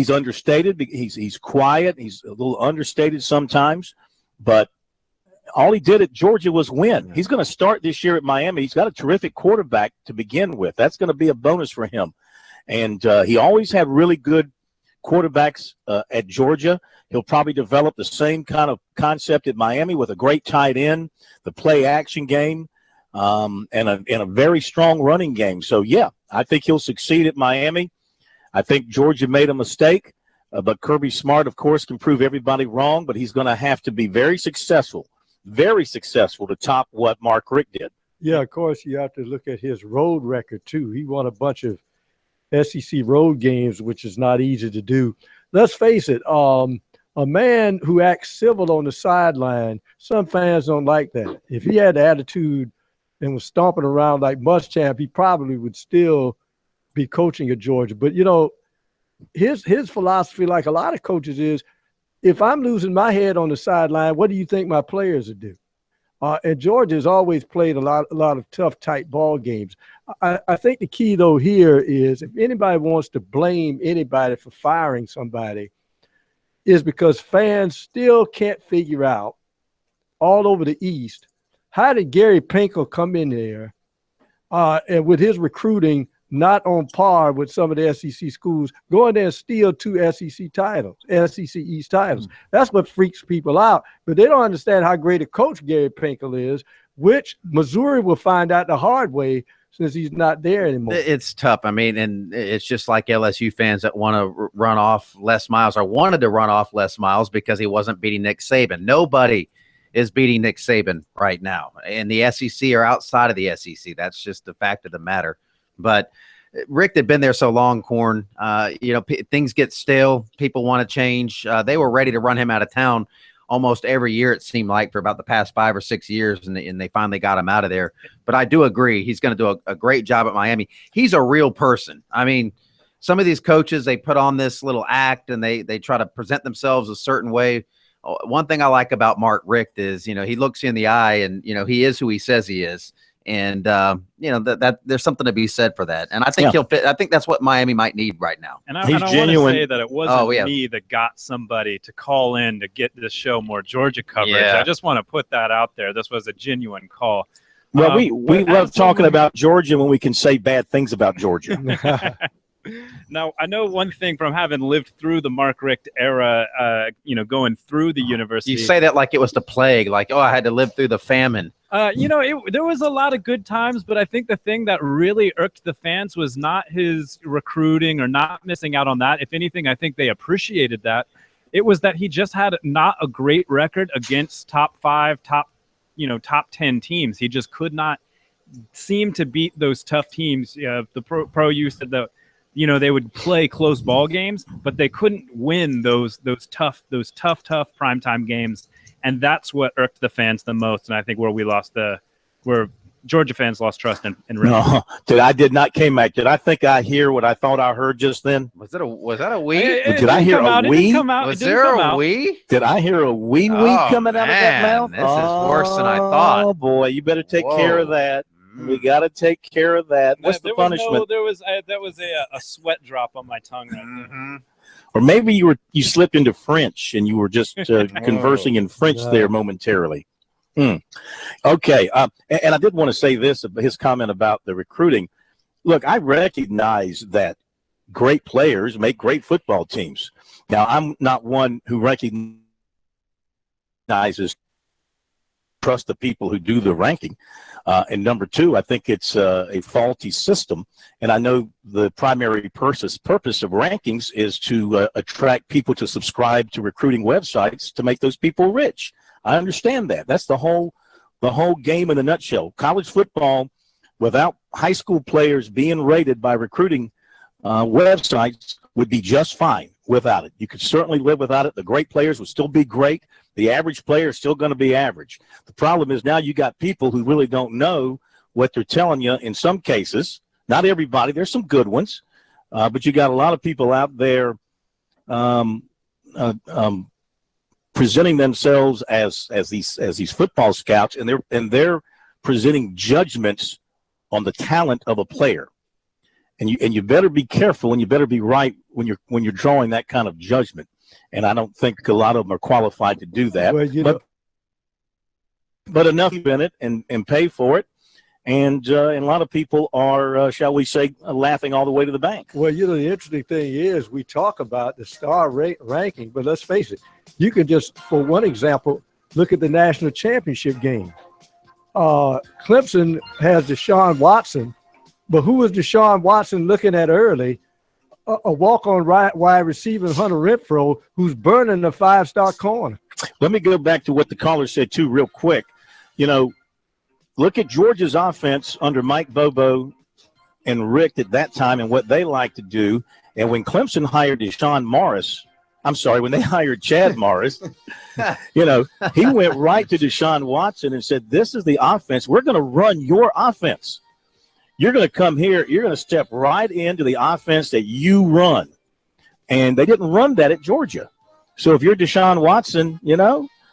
understated. He's quiet. He's a little understated sometimes, but all he did at Georgia was win. He's going to start this year at Miami. He's got a terrific quarterback to begin with. That's going to be a bonus for him. And he always had really good quarterbacks at Georgia. He'll probably develop the same kind of concept at Miami with a great tight end, the play-action game, and a very strong running game. So, yeah, I think he'll succeed at Miami. I think Georgia made a mistake, but Kirby Smart, of course, can prove everybody wrong, but he's going to have to be very successful to top what Mark Richt did. Yeah, of course, you have to look at his road record, too. He won a bunch of SEC road games, which is not easy to do. Let's face it, a man who acts civil on the sideline, some fans don't like that. If he had the attitude and was stomping around like Muschamp, he probably would still be coaching at Georgia. But, his philosophy, like a lot of coaches, is if I'm losing my head on the sideline, what do you think my players would do? And Georgia has always played a lot of tough, tight ball games. I think the key, though, here is if anybody wants to blame anybody for firing somebody, is because fans still can't figure out all over the East, how did Gary Pinkel come in there and with his recruiting not on par with some of the SEC schools, go in there and steal 2 SEC titles, SEC East titles. That's what freaks people out. But they don't understand how great a coach Gary Pinkel is. which Missouri will find out the hard way since he's not there anymore. It's tough. I mean, and it's just like LSU fans that want to run off Les Miles or wanted to run off Les Miles because he wasn't beating Nick Saban. Nobody is beating Nick Saban right now. And the SEC or outside of the SEC. That's just the fact of the matter. But Rick had been there so long, Corn. Things get stale. People want to change. They were ready to run him out of town almost every year, it seemed like, for about the past 5 or 6 years, and they finally got him out of there. But I do agree he's going to do a great job at Miami. He's a real person. I mean, some of these coaches, they put on this little act and they try to present themselves a certain way. One thing I like about Mark Richt is, he looks you in the eye and, he is who he says he is. And, that there's something to be said for that. And I think he'll fit. I think that's what Miami might need right now. And I want to say that it wasn't me that got somebody to call in to get this show more Georgia coverage. I just want to put that out there. This was a genuine call. Well, we love talking about Georgia when we can say bad things about Georgia. Now, I know one thing from having lived through the Mark Richt era, going through the university. You say that like it was the plague, like, I had to live through the famine. There was a lot of good times, but I think the thing that really irked the fans was not his recruiting or not missing out on that. If anything, I think they appreciated that. It was that he just had not a great record against top 5, top 10 teams. He just could not seem to beat those tough teams. The pro you said that, they would play close ball games, but they couldn't win those tough primetime games. And that's what irked the fans the most. And I think where Georgia fans lost trust in Rick. No, I did not came back. Did I think I hear what I thought I heard just then? Was that a wee? Did I hear a wee? Was there a wee? Did I hear a wee coming out of that mouth? This is worse than I thought. Oh boy, you better take care of that. We got to take care of that. What's the punishment? That was a sweat drop on my tongue right there. Or maybe you slipped into French and you were just conversing in French there momentarily. Okay. And I did want to say this, his comment about the recruiting. Look, I recognize that great players make great football teams. Now, I'm not one who recognizes trust the people who do the ranking. And number two, I think it's a faulty system. And I know the primary purpose of rankings is to attract people to subscribe to recruiting websites to make those people rich. I understand that. That's the whole game in a nutshell. College football, without high school players being rated by recruiting websites, would be just fine without it. You could certainly live without it. The great players would still be great. The average player is still going to be average. The problem is now you got people who really don't know what they're telling you in some cases. Not everybody. There's some good ones. But you got a lot of people out there presenting themselves as these football scouts, and they're presenting judgments on the talent of a player. And you better be careful, and you better be right when you're drawing that kind of judgment. And I don't think a lot of them are qualified to do that. Well, but enough in it and pay for it. And a lot of people are, shall we say, laughing all the way to the bank. Well, the interesting thing is we talk about the star ranking, but let's face it, you can just, for one example, look at the national championship game. Clemson has Deshaun Watson, but who was Deshaun Watson looking at early? A walk-on wide receiver, Hunter Renfro, who's burning the 5-star corner. Let me go back to what the caller said, too, real quick. Look at Georgia's offense under Mike Bobo and Rick at that time and what they like to do. And when Clemson hired when they hired Chad Morris, he went right to Deshaun Watson and said, this is the offense. We're going to run your offense. You're going to come here. You're going to step right into the offense that you run. And they didn't run that at Georgia. So if you're Deshaun Watson,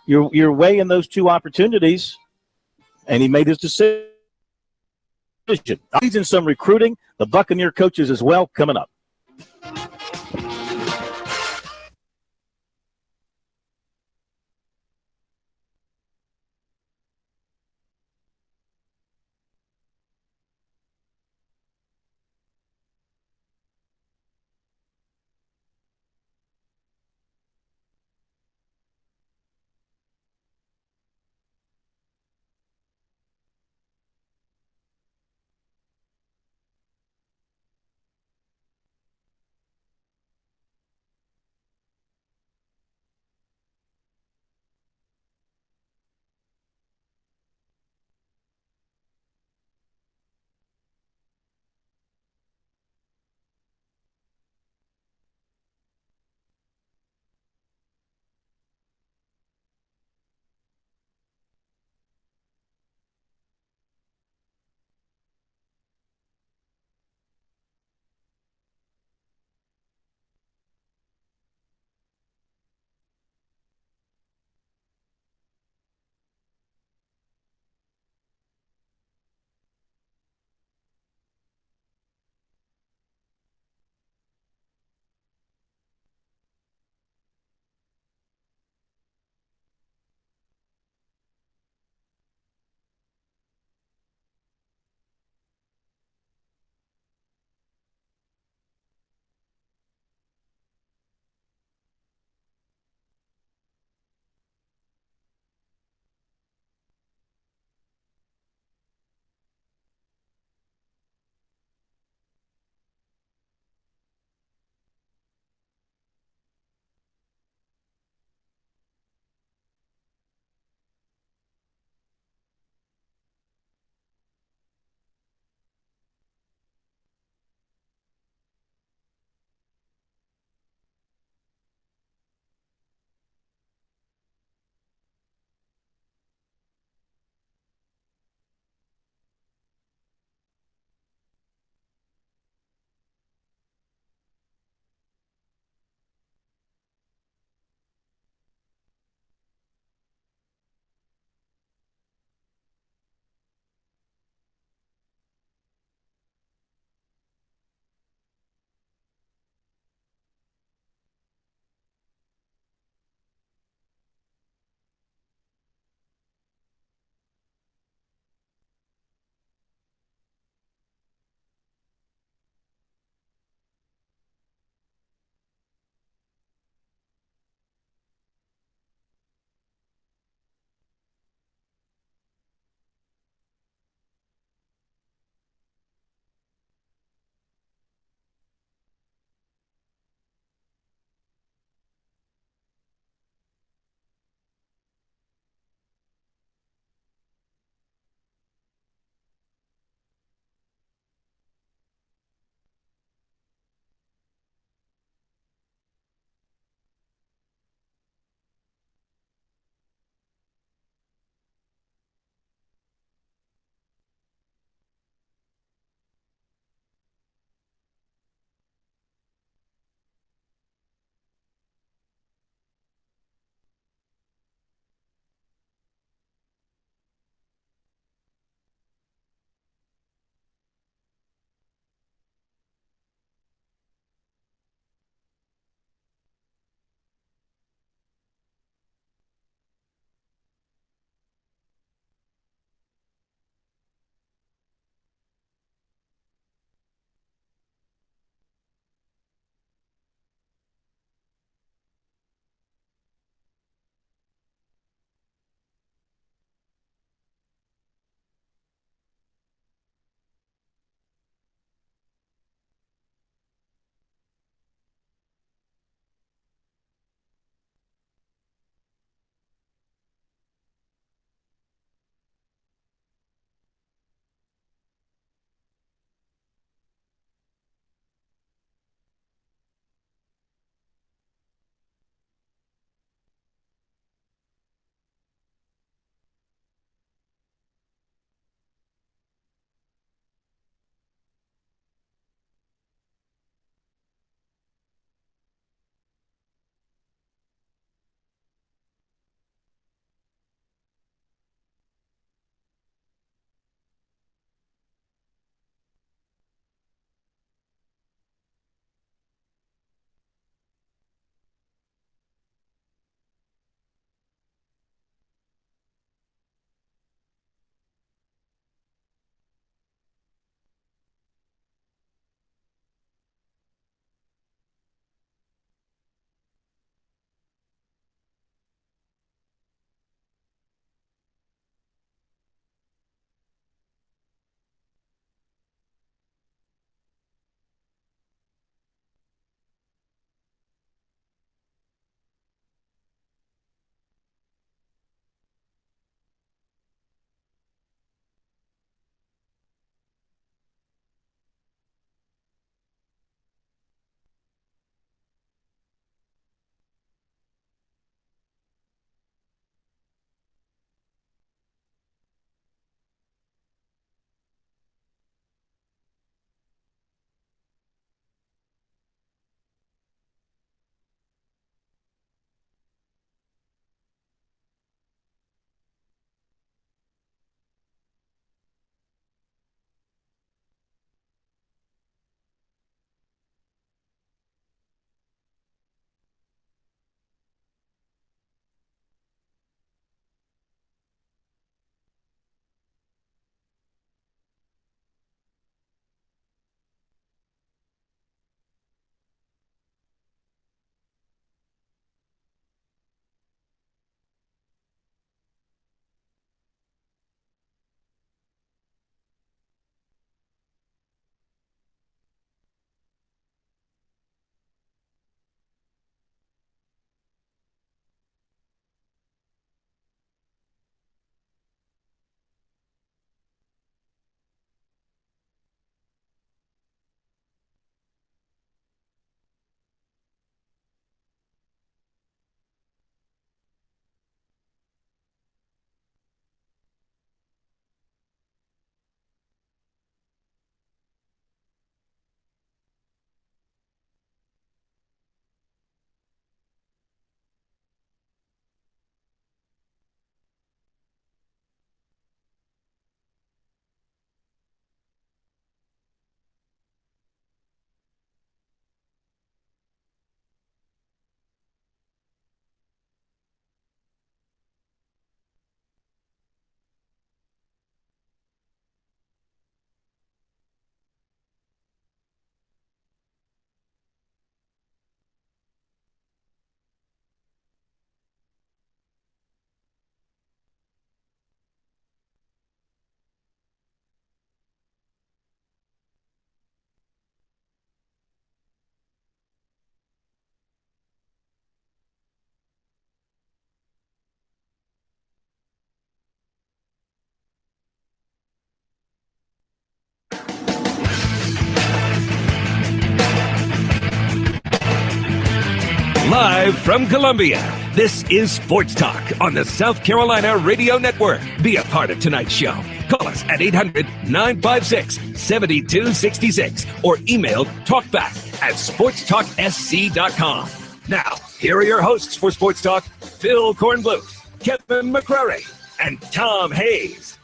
you're weighing those two opportunities, and he made his decision. He's in some recruiting. The Buccaneer coaches as well coming up. Live from Columbia, this is Sports Talk on the South Carolina Radio Network. Be a part of tonight's show. Call us at 800-956-7266 or email talkback@sportstalksc.com. Now, here are your hosts for Sports Talk, Phil Kornbluth, Kevin McCrary, and Tom Hayes.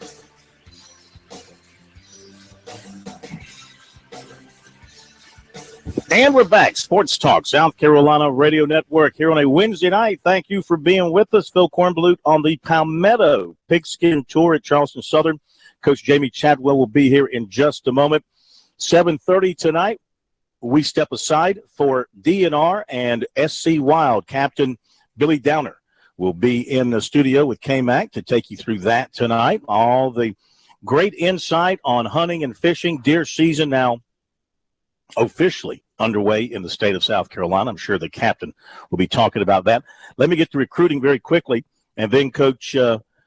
And we're back. Sports Talk, South Carolina Radio Network here on a Wednesday night. Thank you for being with us. Phil Kornbluth on the Palmetto Pigskin Tour at Charleston Southern. Coach Jamie Chadwell will be here in just a moment. 7:30 tonight, we step aside for DNR and SC Wild. Captain Billy Downer will be in the studio with K-Mac to take you through that tonight. All the great insight on hunting and fishing. Deer season now officially underway in the state of South Carolina. I'm sure the captain will be talking about that. Let me get to recruiting very quickly, and then Coach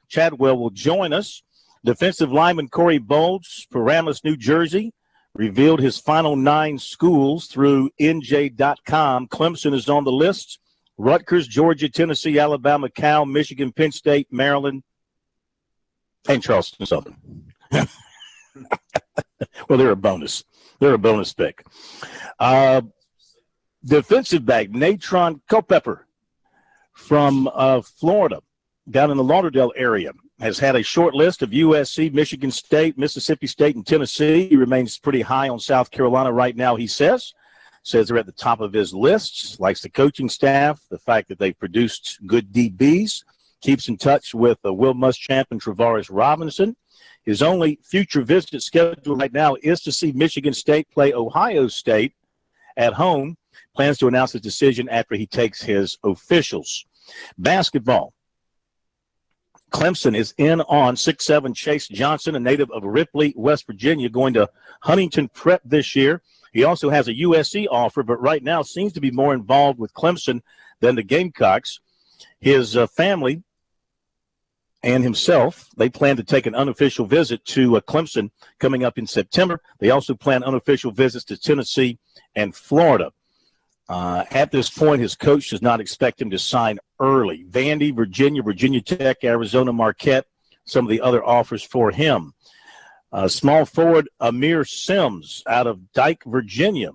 Chadwell will join us. Defensive lineman Corey Bowles, Paramus, New Jersey, revealed his final 9 schools through NJ.com. Clemson is on the list. Rutgers, Georgia, Tennessee, Alabama, Cal, Michigan, Penn State, Maryland, and Charleston Southern. Well, they're a bonus. They're a bonus pick. Defensive back Natron Culpepper from Florida, down in the Lauderdale area, has had a short list of USC, Michigan State, Mississippi State, and Tennessee. He remains pretty high on South Carolina right now, he says. Says they're at the top of his lists, likes the coaching staff, the fact that they've produced good DBs, keeps in touch with Will Muschamp and Travaris Robinson. His only future visit schedule right now is to see Michigan State play Ohio State at home. Plans to announce his decision after he takes his officials. Basketball. Clemson is in on 6'7" Chase Johnson, a native of Ripley, West Virginia, going to Huntington Prep this year. He also has a USC offer, but right now seems to be more involved with Clemson than the Gamecocks. His family and himself, they plan to take an unofficial visit to Clemson coming up in September. They also plan unofficial visits to Tennessee and Florida. At this point, his coach does not expect him to sign early. Vandy, Virginia, Virginia Tech, Arizona Marquette, some of the other offers for him. Small forward Amir Sims out of Dyke, Virginia,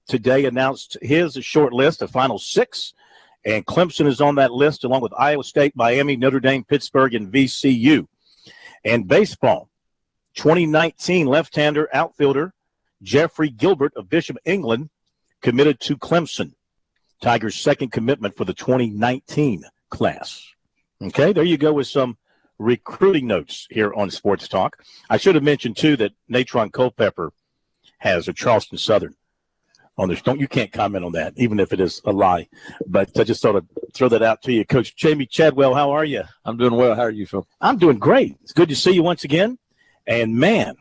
today announced his short list, a final 6. And Clemson is on that list, along with Iowa State, Miami, Notre Dame, Pittsburgh, and VCU. And baseball, 2019 left-hander outfielder Jeffrey Gilbert of Bishop, England, committed to Clemson. Tigers' second commitment for the 2019 class. Okay, there you go with some recruiting notes here on Sports Talk. I should have mentioned, too, that Natron Culpepper has a Charleston Southern on this. You can't comment on that, even if it is a lie. But I just thought I'd throw that out to you. Coach Jamie Chadwell, how are you? I'm doing well. How are you, Phil? I'm doing great. It's good to see you once again. And, man,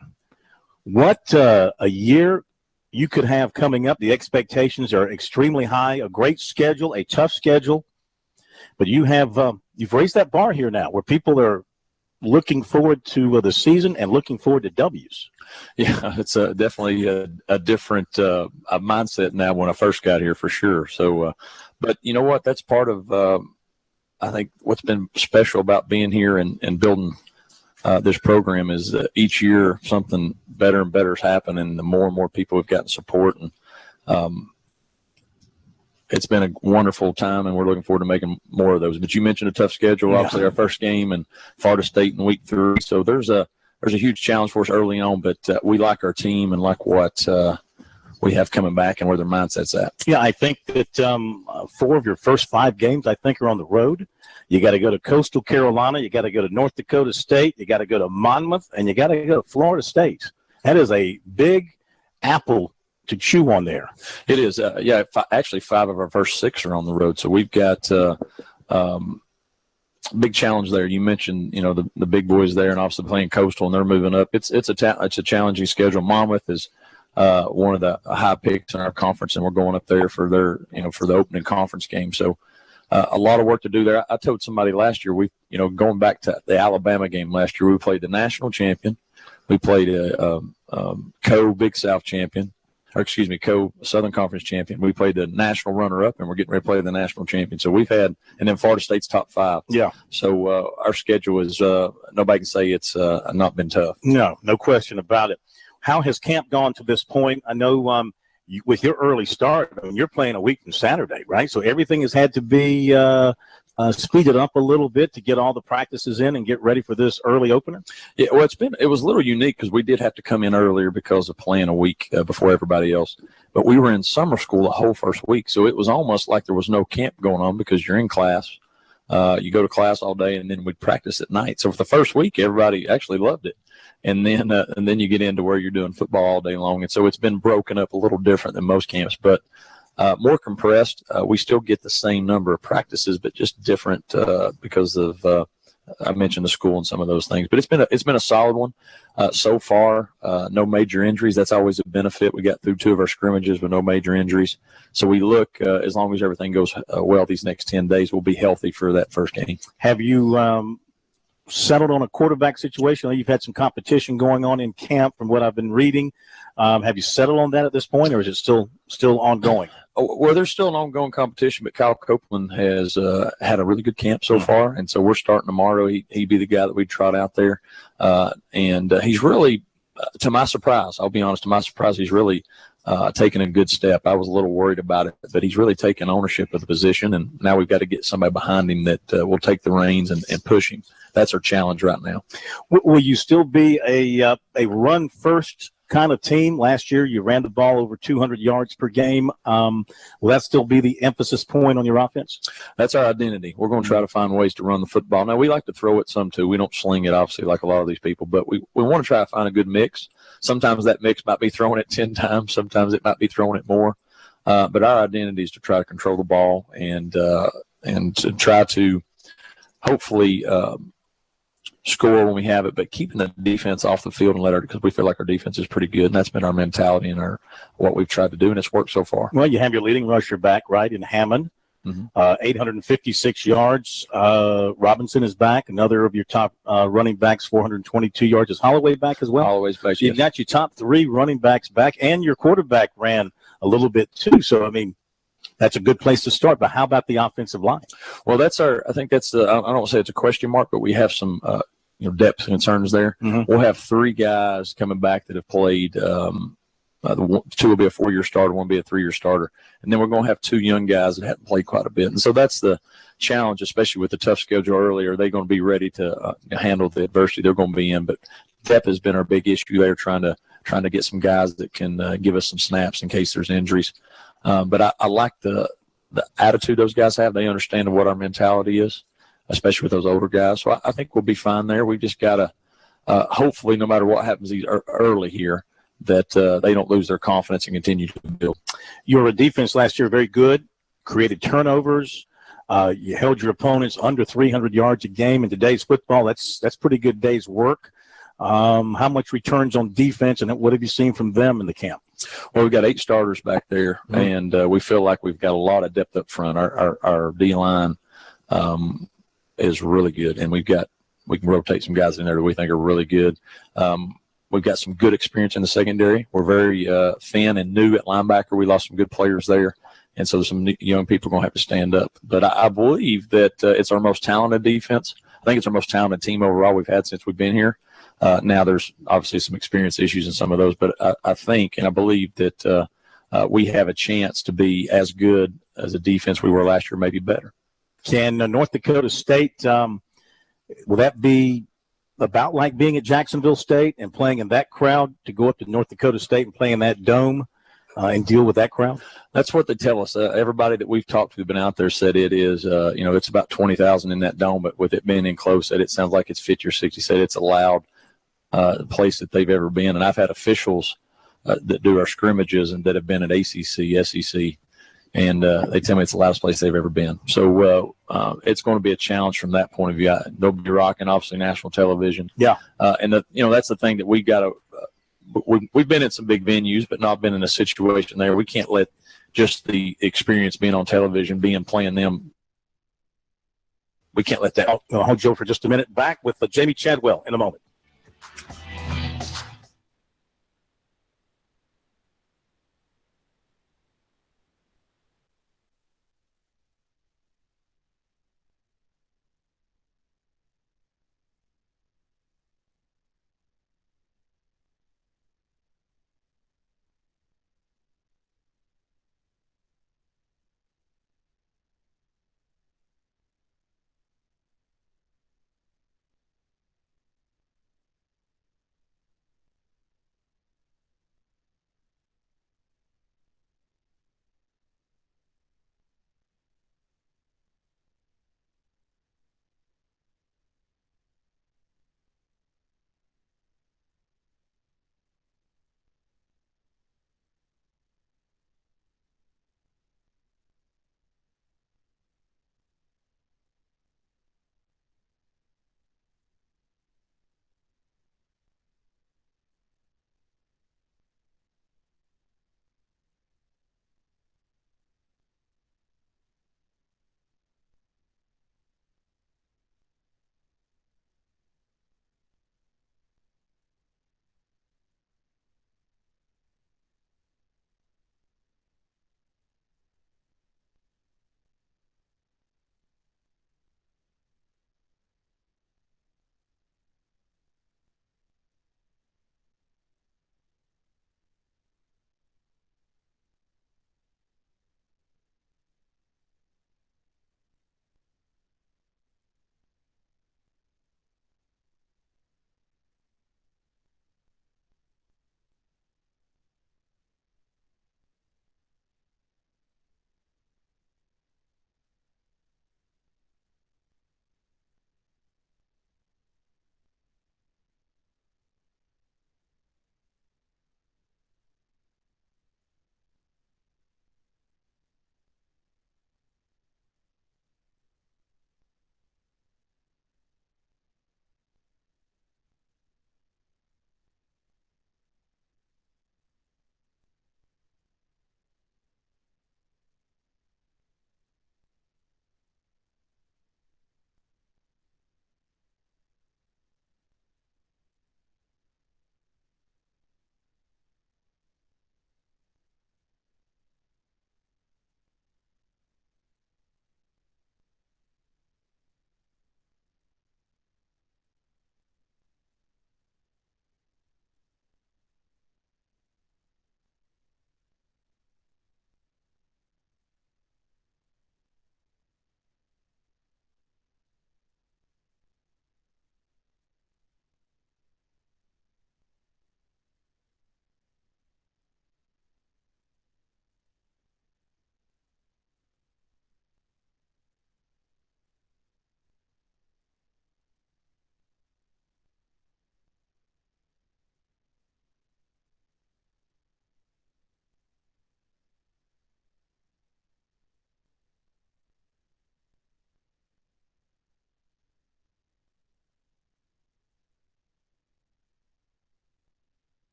what a year you could have coming up. The expectations are extremely high, a great schedule, a tough schedule. But you have you've raised that bar here now where people are looking forward to the season and looking forward to W's. Yeah, it's definitely a different mindset now when I first got here for sure. So, but you know what? That's part of, I think, what's been special about being here and building this program is that each year something better and better has happened, and the more and more people have gotten support. And it's been a wonderful time, and we're looking forward to making more of those. But you mentioned a tough schedule. Obviously, our first game in Florida State in week 3. So there's a huge challenge for us early on, but we like our team and like what we have coming back and where their mindset's at. Yeah, I think that 4 of your first 5 games, I think, are on the road. You got to go to Coastal Carolina. You got to go to North Dakota State. You got to go to Monmouth, and you got to go to Florida State. That is a big apple to chew on there. It is. Actually 5 of our first 6 are on the road. So we've got big challenge there. You mentioned, the big boys there, and obviously playing Coastal, and they're moving up. It's a challenging schedule. Monmouth is one of the high picks in our conference, and we're going up there for their, for the opening conference game. So a lot of work to do there. I told somebody last year, going back to the Alabama game last year, we played the national champion. We played a co-Big South champion. co-Southern Conference champion. We played the national runner-up, and we're getting ready to play the national champion. So we've had, and then Florida State's top 5. Yeah. So our schedule is nobody can say it's not been tough. No question about it. How has camp gone to this point? I know with your early start, I mean, you're playing a week from Saturday, right? So everything has had to be speeded up a little bit to get all the practices in and get ready for this early opener? Yeah, well, it was a little unique because we did have to come in earlier because of playing a week before everybody else. But we were in summer school the whole first week, so it was almost like there was no camp going on because you're in class. You go to class all day, and then we'd practice at night. So for the first week, everybody actually loved it. And then you get into where you're doing football all day long. And so it's been broken up a little different than most camps, but more compressed. We still get the same number of practices, but just different because of I mentioned the school and some of those things. But it's been a solid one so far. No major injuries. That's always a benefit. We got through 2 of our scrimmages with no major injuries. So we look as long as everything goes well these next 10 days, we'll be healthy for that first game. Have you settled on a quarterback situation? I know you've had some competition going on in camp from what I've been reading. Have you settled on that at this point, or is it still ongoing? Well, there's still an ongoing competition, but Kyle Copeland has had a really good camp so far, and so we're starting tomorrow. He'd be the guy that we trot out there, and he's really, to my surprise, I'll be honest, to my surprise, he's really taken a good step. I was a little worried about it, but he's really taken ownership of the position, and now we've got to get somebody behind him that will take the reins and push him. That's our challenge right now. Will you still be a run-first kind of team? Last year you ran the ball over 200 yards per game. Will that still be the emphasis point on your offense? That's our identity. We're going to try to find ways to run the football. Now, we like to throw it some too. We don't sling it, obviously, like a lot of these people, but we want to try to find a good mix. Sometimes that mix might be throwing it 10 times. Sometimes it might be throwing it more. But our identity is to try to control the ball and to try to hopefully score when we have it, but keeping the defense off the field and because we feel like our defense is pretty good, and that's been our mentality and what we've tried to do, and it's worked so far. Well, you have your leading rusher back, right, in Hammond, 856 yards. Robinson is back, another of your top running backs, 422 yards. Is Holloway back as well? Holloway's back. So you've got your top 3 running backs back, and your quarterback ran a little bit too. So, I mean, that's a good place to start. But how about the offensive line? Well, I think that's I don't want to say it's a question mark, but we have some depth concerns there. We'll have 3 guys coming back that have played. 2 will be a 4-year starter, 1 will be a 3-year starter. And then we're going to have 2 young guys that haven't played quite a bit. And so that's the challenge, especially with the tough schedule earlier. They're going to be ready to handle the adversity they're going to be in. But depth has been our big issue there, trying to get some guys that can give us some snaps in case there's injuries. But I like the attitude those guys have. They understand what our mentality is, especially with those older guys. So I think we'll be fine there. We just got to hopefully, no matter what happens early here, that they don't lose their confidence and continue to build. Your defense last year very good, created turnovers. You held your opponents under 300 yards a game. In today's football, that's pretty good day's work. How much returns on defense, and what have you seen from them in the camp? Well, we've got 8 starters back there, and we feel like we've got a lot of depth up front. Our D-line is really good, and we can rotate some guys in there that we think are really good. We've got some good experience in the secondary. We're very thin and new at linebacker. We lost some good players there, and so some young people are going to have to stand up. But I believe that it's our most talented defense. I think it's our most talented team overall we've had since we've been here. Now there's obviously some experience issues in some of those, but I think and I believe that we have a chance to be as good as a defense we were last year, maybe better. Can North Dakota State, will that be about like being at Jacksonville State and playing in that crowd, to go up to North Dakota State and play in that dome and deal with that crowd? That's what they tell us. Everybody that we've talked to been out there said it is, it's about 20,000 in that dome, but with it being enclosed, it sounds like it's 50 or 60. Said it's a loud place that they've ever been. And I've had officials that do our scrimmages and that have been at ACC, SEC, and they tell me it's the loudest place they've ever been. So it's going to be a challenge from that point of view. They'll be rocking, obviously, national television. Yeah. And that's the thing that we've got to we've been in some big venues, but not been in a situation there. We can't let just the experience being on television, playing them. We can't let that. I'll hold Joe for just a minute. Back with Jamie Chadwell in a moment.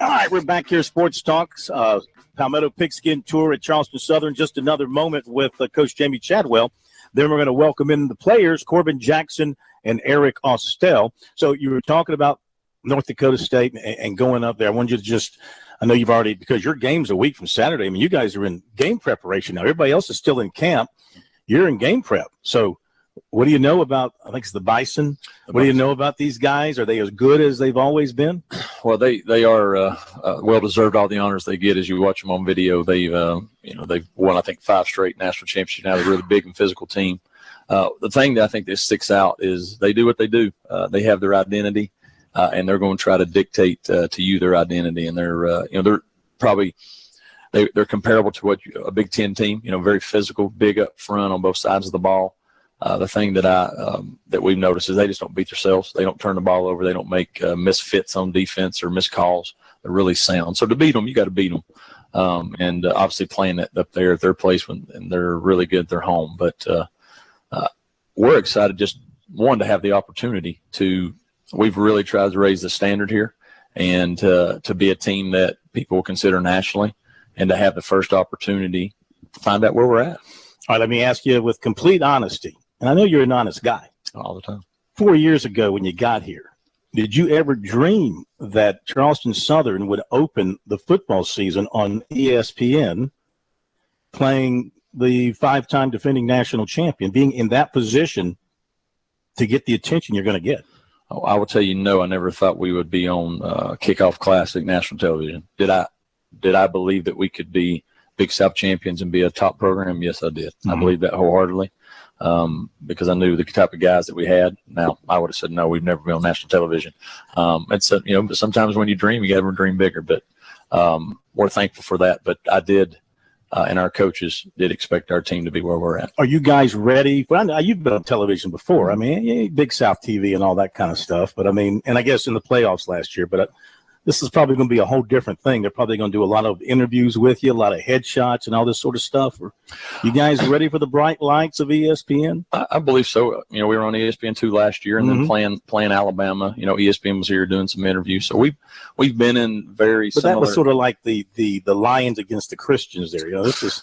All right, we're back here, Sports Talks, Palmetto Pigskin Tour at Charleston Southern. Just another moment with Coach Jamie Chadwell. Then we're going to welcome in the players, Corbin Jackson and Eric Austell. So you were talking about North Dakota State and going up there. I want you to just – I know you've already – because your game's a week from Saturday. I mean, you guys are in game preparation now. Everybody else is still in camp. You're in game prep. So what do you know about – I think it's the Bison. What do you know about these guys? Are they as good as they've always been? Well, they are well deserved all the honors they get. As you watch them on video, they've won, I think, 5 straight national championships. Now they're a really big and physical team. The thing that I think that sticks out is they do what they do. They have their identity, and they're going to try to dictate to you their identity. And they're probably they're comparable to what a Big Ten team. Very physical, big up front on both sides of the ball. The thing that that we've noticed is they just don't beat themselves. They don't turn the ball over. They don't make misfits on defense or miscalls. They're really sound. So to beat them, you got to beat them. And obviously playing it up there at their place and they're really good at their home. But we're excited just, one, to have the opportunity to – we've really tried to raise the standard here and to be a team that people will consider nationally and to have the first opportunity to find out where we're at. All right, let me ask you with complete honesty. And I know you're an honest guy. All the time. 4 years ago when you got here, did you ever dream that Charleston Southern would open the football season on ESPN playing the 5-time defending national champion, being in that position to get the attention you're going to get? Oh, I will tell you, no, I never thought we would be on Kickoff Classic national television. Did I believe that we could be Big South champions and be a top program? Yes, I did. I believe that wholeheartedly. Because I knew the type of guys that we had. Now, I would have said, no, we've never been on national television. But sometimes when you dream, you got to dream bigger. But we're thankful for that. But I did, and our coaches did expect our team to be where we're at. Are you guys ready? Well, you've been on television before. I mean, Big South TV and all that kind of stuff. But, I mean, and I guess in the playoffs last year. But this is probably going to be a whole different thing. They're probably going to do a lot of interviews with you, a lot of headshots and all this sort of stuff. Are you guys ready for the bright lights of ESPN? I believe so. We were on ESPN2 last year and then playing Alabama. ESPN was here doing some interviews. So we've been in very similar. But that was sort of like the Lions against the Christians there. This is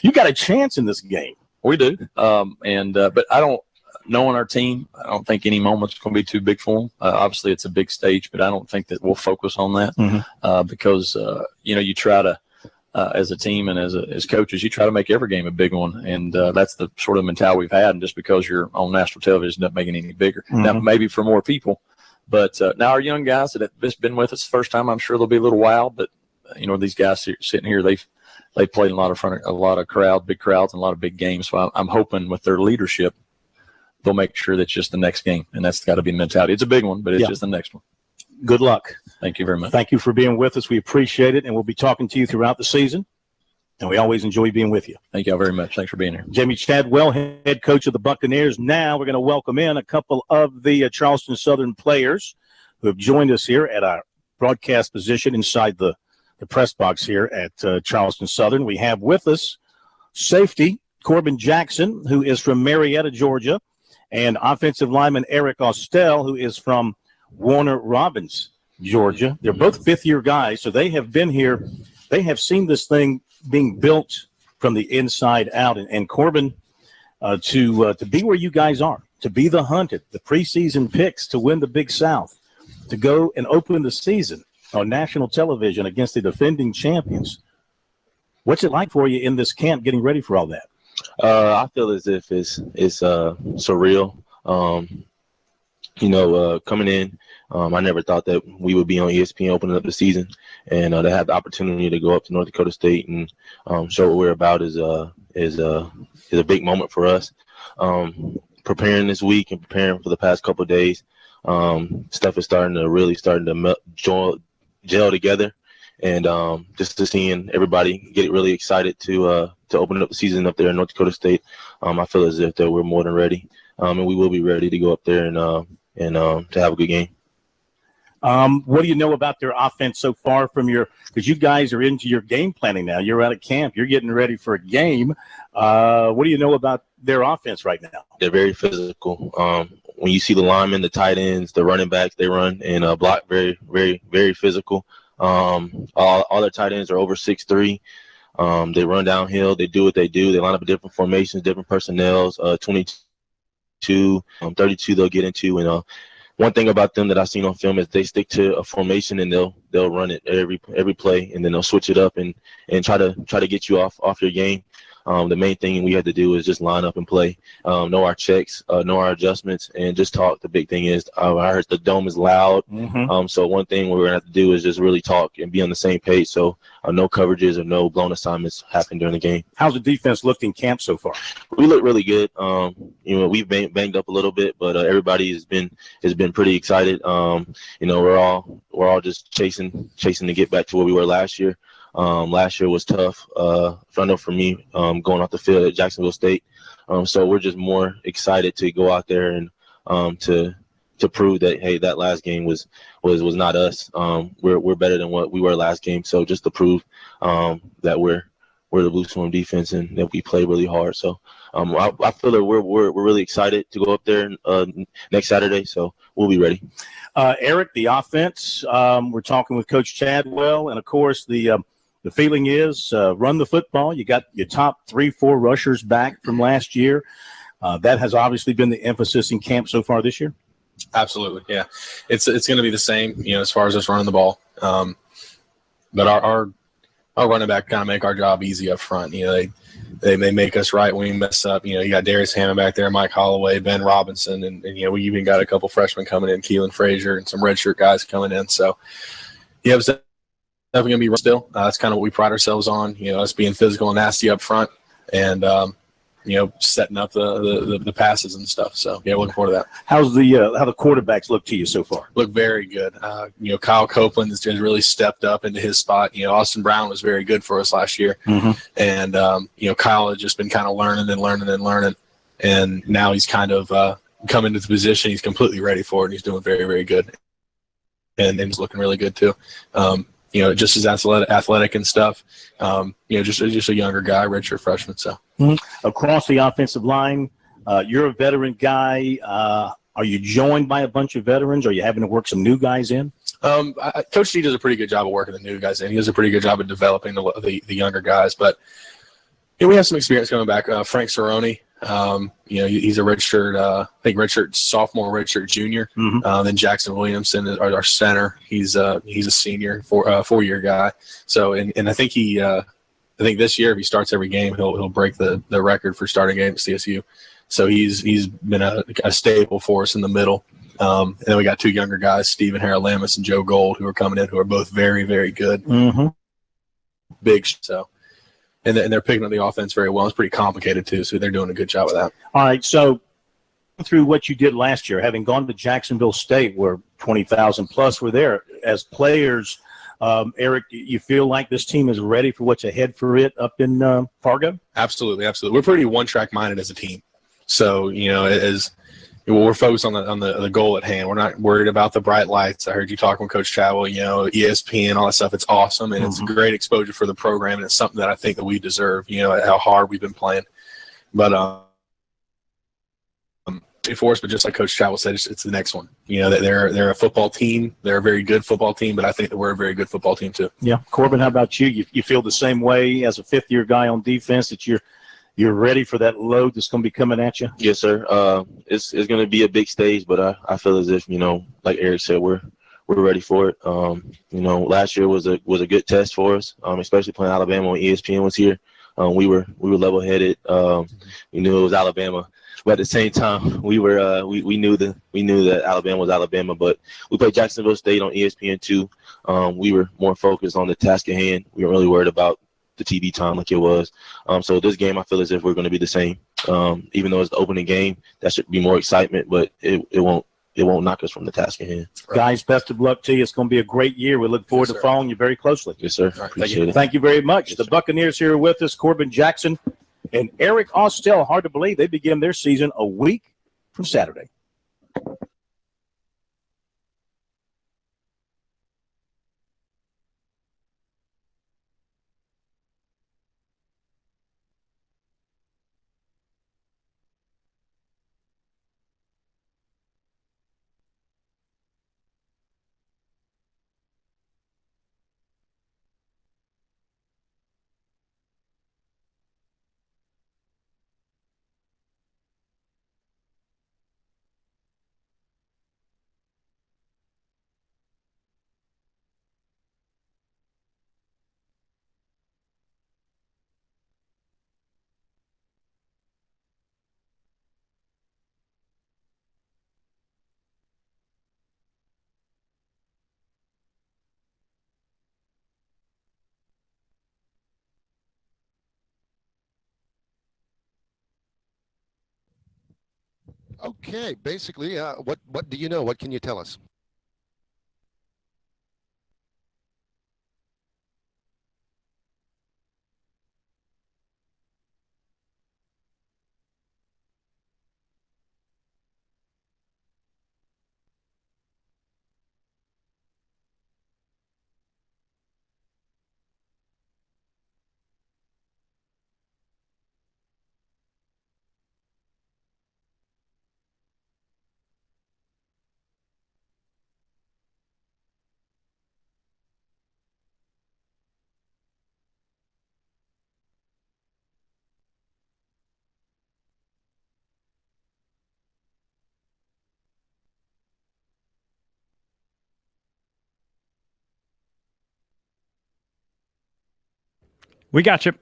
you got a chance in this game. We do. But I don't. Knowing our team, I don't think any moment's going to be too big for them. Obviously, it's a big stage, but I don't think that we'll focus on that because, you try to, as a team and as coaches, you try to make every game a big one. And that's the sort of mentality we've had. And just because you're on national television doesn't make it any bigger. Now, maybe for more people. But now our young guys that have been with us the first time, I'm sure they'll be a little wild. But, these guys sitting here, they've played in a lot of crowd, big crowds, and a lot of big games. So I'm hoping with their leadership, they'll make sure that's just the next game, and that's got to be the mentality. It's a big one, but it's just the next one. Good luck. Thank you very much. Thank you for being with us. We appreciate it, and we'll be talking to you throughout the season, and we always enjoy being with you. Thank you all very much. Thanks for being here. Jamie Chadwell, head coach of the Buccaneers. Now we're going to welcome in a couple of the Charleston Southern players who have joined us here at our broadcast position inside the press box here at Charleston Southern. We have with us safety Corbin Jackson, who is from Marietta, Georgia, and offensive lineman Eric Austell, who is from Warner Robins, Georgia. They're both fifth-year guys, so they have been here. They have seen this thing being built from the inside out. And Corbin, to be where you guys are, to be the hunted, the preseason picks to win the Big South, to go and open the season on national television against the defending champions. What's it like for you in this camp getting ready for all that? I feel as if it's surreal. Coming in, I never thought that we would be on ESPN opening up the season, and to have the opportunity to go up to North Dakota State and show what we're about is a big moment for us. Preparing this week and preparing for the past couple of days, stuff is starting to gel together. And just to seeing everybody get really excited to open up the season up there in North Dakota State, I feel as if that we're more than ready, and we will be ready to go up there and to have a good game. What do you know about their offense so far because you guys are into your game planning now. You're out of camp. You're getting ready for a game. What do you know about their offense right now? They're very physical. When you see the linemen, the tight ends, the running backs, they run and block very, very, very physical. All their tight ends are over 6'3". They run downhill. They do what they do. They line up in different formations, different personnels. 22, 32 they'll get into. And one thing about them that I've seen on film is they stick to a formation and they'll run it every play, and then they'll switch it up and try to get you off your game. The main thing we had to do is just line up and play, know our checks, know our adjustments, and just talk. The big thing is I heard the dome is loud. So one thing we're going to have to do is just really talk and be on the same page. So no coverages or no blown assignments happen during the game. How's the defense looked in camp so far? We look really good. We've banged up a little bit, but everybody has been pretty excited. We're all just chasing to get back to where we were last year. Last year was tough. I know for me, going off the field at Jacksonville State. So we're just more excited to go out there and to prove that, hey, that last game was not us. We're better than what we were last game. So just to prove that we're the Blue Swarm defense and that we play really hard. So I feel that we're really excited to go up there next Saturday. So we'll be ready. Eric, the offense. We're talking with Coach Chadwell, and of course the feeling is run the football. You got your top 3-4 rushers back from last year. That has obviously been the emphasis in camp so far this year. Absolutely, yeah. It's going to be the same, as far as us running the ball. But our running back kind of make our job easy up front. They make us right when we mess up. You got Darius Hammond back there, Mike Holloway, Ben Robinson, and we even got a couple freshmen coming in, Keelan Frazier, and some redshirt guys coming in. So, it's definitely going to be still. That's kind of what we pride ourselves on, us being physical and nasty up front and, setting up the passes and stuff. So, yeah, looking forward to that. How's how the quarterbacks look to you so far? Look very good. Kyle Copeland has just really stepped up into his spot. Austin Brown was very good for us last year. And, Kyle has just been kind of learning. And now he's kind of come into the position. He's completely ready for it, and he's doing very, very good. And he's looking really good too. Just as athletic and stuff. Just a younger guy, redshirt freshman. So across the offensive line, you're a veteran guy. Are you joined by a bunch of veterans? Are you having to work some new guys in? Coach D does a pretty good job of working the new guys in. He does a pretty good job of developing the younger guys. But we have some experience coming back. Frank Cerrone. He's a redshirt sophomore, redshirt junior. Then Jackson Williamson is our center. He's a senior, 4-year guy. So, and I think I think this year if he starts every game, he'll break the record for starting games at CSU. So he's been a staple for us in the middle. And then we got 2 younger guys, Stephen Haralamis and Joe Gold, who are coming in, who are both very, very good. Big. So. And they're picking up the offense very well. It's pretty complicated, too, so they're doing a good job with that. All right, so through what you did last year, having gone to Jacksonville State where 20,000-plus were there, as players, Eric, you feel like this team is ready for what's ahead for it up in Fargo? Absolutely. We're pretty one-track minded as a team. So, we're focused on the goal at hand. We're not worried about the bright lights. I heard you talking with Coach Chadwell, ESPN, all that stuff. It's awesome, and it's a great exposure for the program, and it's something that I think that we deserve, how hard we've been playing. But for us, but just like Coach Chadwell said, it's the next one. They're a football team. They're a very good football team, but I think that we're a very good football team too. Yeah. Corbin, how about you? You feel the same way as a fifth-year guy on defense that you're ready for that load that's going to be coming at you? Yes, sir. It's going to be a big stage, but I feel as if, like Eric said, we're ready for it. Last year was a good test for us, especially playing Alabama when ESPN was here. We were level-headed. We knew it was Alabama, but at the same time, we knew that Alabama was Alabama. But we played Jacksonville State on ESPN too. We were more focused on the task at hand. We weren't really worried about the TV time like it was. So this game, I feel as if we're going to be the same. Even though it's the opening game, that should be more excitement, but it won't knock us from the task at hand. Right. Guys, best of luck to you. It's going to be a great year. We look forward to following you very closely. Yes, sir. Right, Appreciate it. Thank you very much. Yes, the sir. Buccaneers here with us, Corbin Jackson and Eric Austell. Hard to believe they begin their season a week from Saturday. Okay, basically, what do you know? What can you tell us? We got you.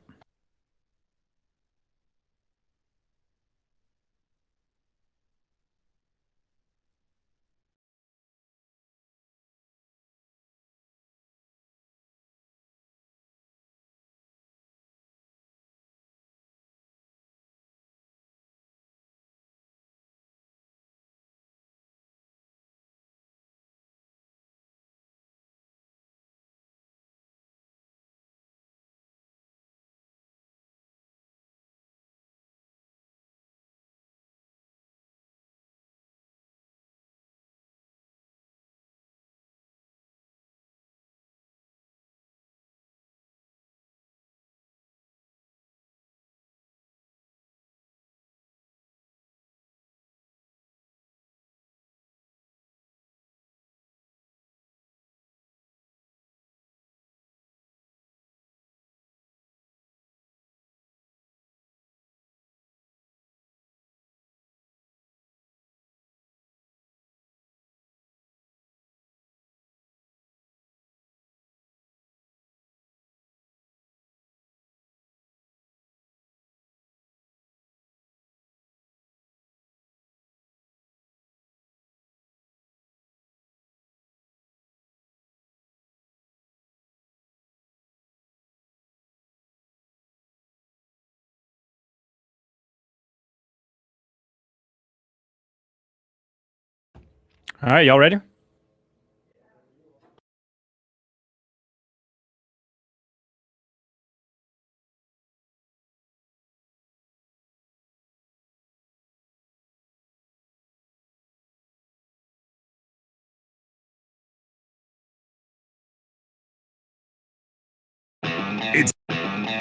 All right, y'all ready?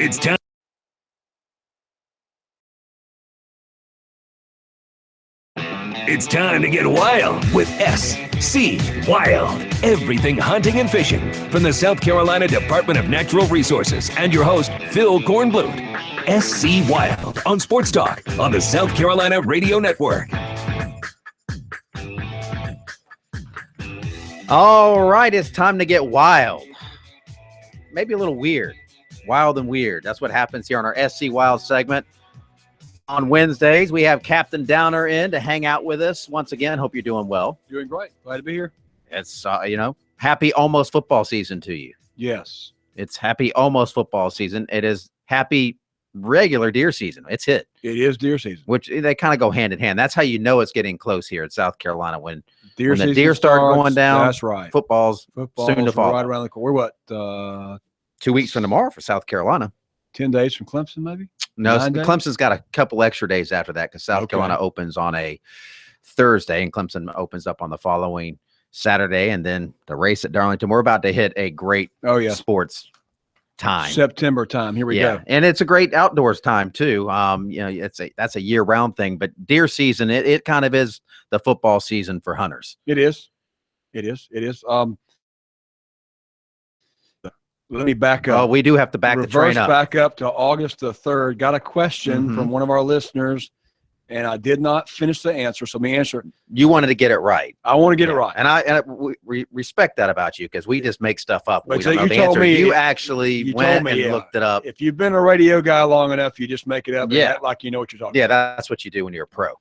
It's time. It's time to get wild with SC Wild. Everything hunting and fishing from the South Carolina Department of Natural Resources and your host, Phil Kornblut. SC Wild on Sports Talk on the South Carolina Radio Network. All right, it's time to get wild. Maybe a little weird. Wild and weird. That's what happens here on our SC Wild segment. On Wednesdays, we have Captain Downer in to hang out with us. Once again, hope you're doing well. Doing great. Glad to be here. It's, happy almost football season to you. Yes. It's happy almost football season. It is happy regular deer season. It's hit. It is deer season. Which they kind of go hand in hand. That's how you know it's getting close here in South Carolina. When the deer start going down, that's right. Football's soon to follow. Right around the corner. We're what? 2 weeks from tomorrow for South Carolina. 10 days from Clemson, maybe? No, Clemson's got a couple extra days after that because South Carolina opens on a Thursday and Clemson opens up on the following Saturday, and then the race at Darlington. We're about to hit a great sports time. September time. Here we go. And it's a great outdoors time too. That's a year-round thing, but deer season, it kind of is the football season for hunters. It is. Let me back up. Oh, we do have to back the train up. Back up to August the 3rd. Got a question from one of our listeners, and I did not finish the answer, so let me answer it. You wanted to get it right. I want to get it right. And we respect that about you because we just make stuff up. But we don't know the answer. You actually went and looked it up. If you've been a radio guy long enough, you just make it up and act like you know what you're talking about. Yeah, that's what you do when you're a pro.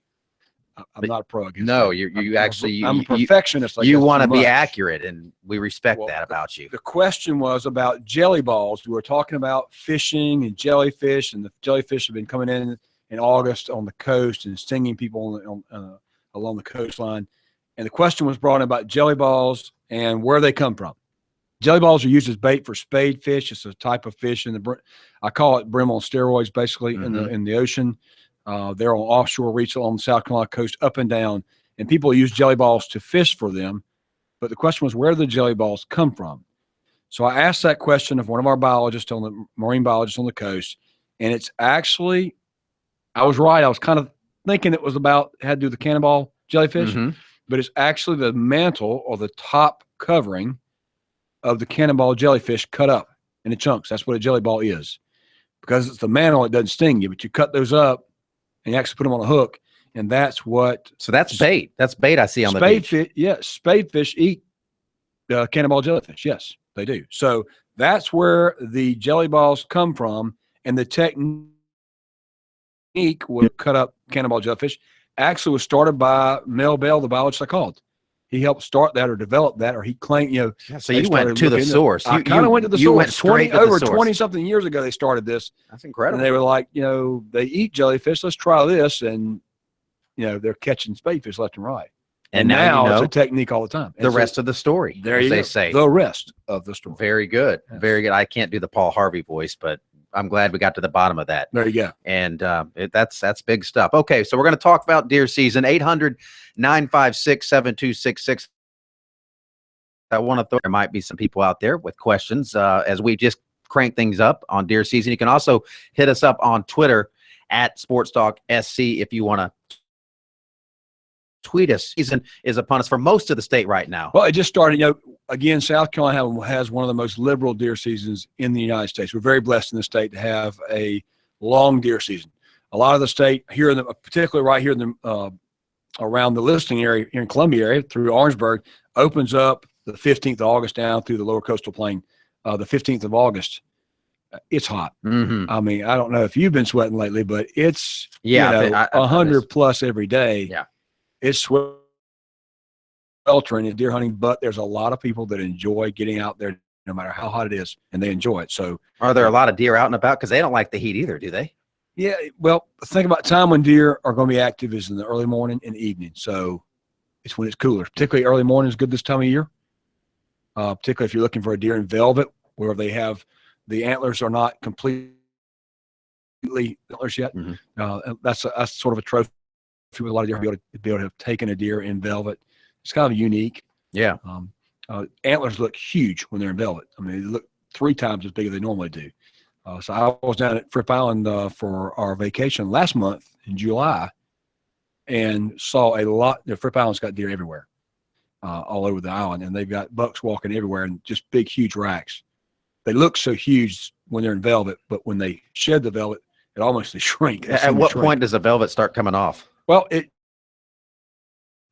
I'm not a pro. No, I'm a perfectionist. You want to be accurate, and we respect that about you. The question was about jelly balls. We were talking about fishing and jellyfish, and the jellyfish have been coming in August on the coast and stinging people along the coastline. And the question was brought in about jelly balls and where they come from. Jelly balls are used as bait for spade fish. It's a type of fish I call it brim on steroids, basically in the ocean. They're on offshore reefs along the South Carolina coast, up and down, and people use jelly balls to fish for them. But the question was, where do the jelly balls come from? So I asked that question of one of our biologists, marine biologists on the coast, and it's actually, I was right. I was kind of thinking it was had to do with the cannonball jellyfish, but it's actually the mantle or the top covering of the cannonball jellyfish cut up into chunks. That's what a jelly ball is. Because it's the mantle, it doesn't sting you, but you cut those up and you actually put them on a hook, and that's what. So that's bait. That's bait I see on the beach. Spade fish eat cannonball jellyfish. Yes, they do. So that's where the jelly balls come from, and the technique would cut up cannonball jellyfish actually was started by Mel Bell, the biologist I called. He helped start that or develop that, or he claimed, So you went to the source. I kind of went to the you source. Went straight to over the source. 20-something years ago, they started this. That's incredible. And they were like, they eat jellyfish. Let's try this. And, they're catching spadefish left and right. And now it's a technique all the time. The rest of the story, there as they say. The rest of the story. Very good. Yes. Very good. I can't do the Paul Harvey voice, but I'm glad we got to the bottom of that. There you go. And that's big stuff. Okay, so we're going to talk about deer season. 800-956-7266. I want to throw, there might be some people out there with questions as we just crank things up on deer season. You can also hit us up on Twitter at SportsTalk SC if you want to tweet us. Season is upon us for most of the state right now. Well, it just started. Again, South Carolina has one of the most liberal deer seasons in the United States. We're very blessed in the state to have a long deer season. A lot of the state here, particularly right here in the around the listing area here in Columbia area through Orangeburg, opens up the 15th of August down through the lower coastal plain. The 15th of August, it's hot. I mean, I don't know if you've been sweating lately, but it's 100 plus every day. Yeah, it's sweltering in deer hunting, but there's a lot of people that enjoy getting out there no matter how hot it is, and they enjoy it. So, are there a lot of deer out and about? Because they don't like the heat either, do they? Yeah, well, think about time when deer are going to be active is in the early morning and evening. So it's when it's cooler. Particularly early morning is good this time of year. Particularly if you're looking for a deer in velvet, where they have the antlers are not completely antlers yet. That's sort of a trophy with a lot of deer to be able to have taken a deer in velvet. It's kind of unique. Yeah. Antlers look huge when they're in velvet. I mean, they look 3 times as big as they normally do. So I was down at Fripp Island for our vacation last month in July and saw a lot. Fripp Island's got deer everywhere, all over the island, and they've got bucks walking everywhere and just big, huge racks. They look so huge when they're in velvet, but when they shed the velvet, it almost they shrink. At what point does the velvet start coming off? Well, it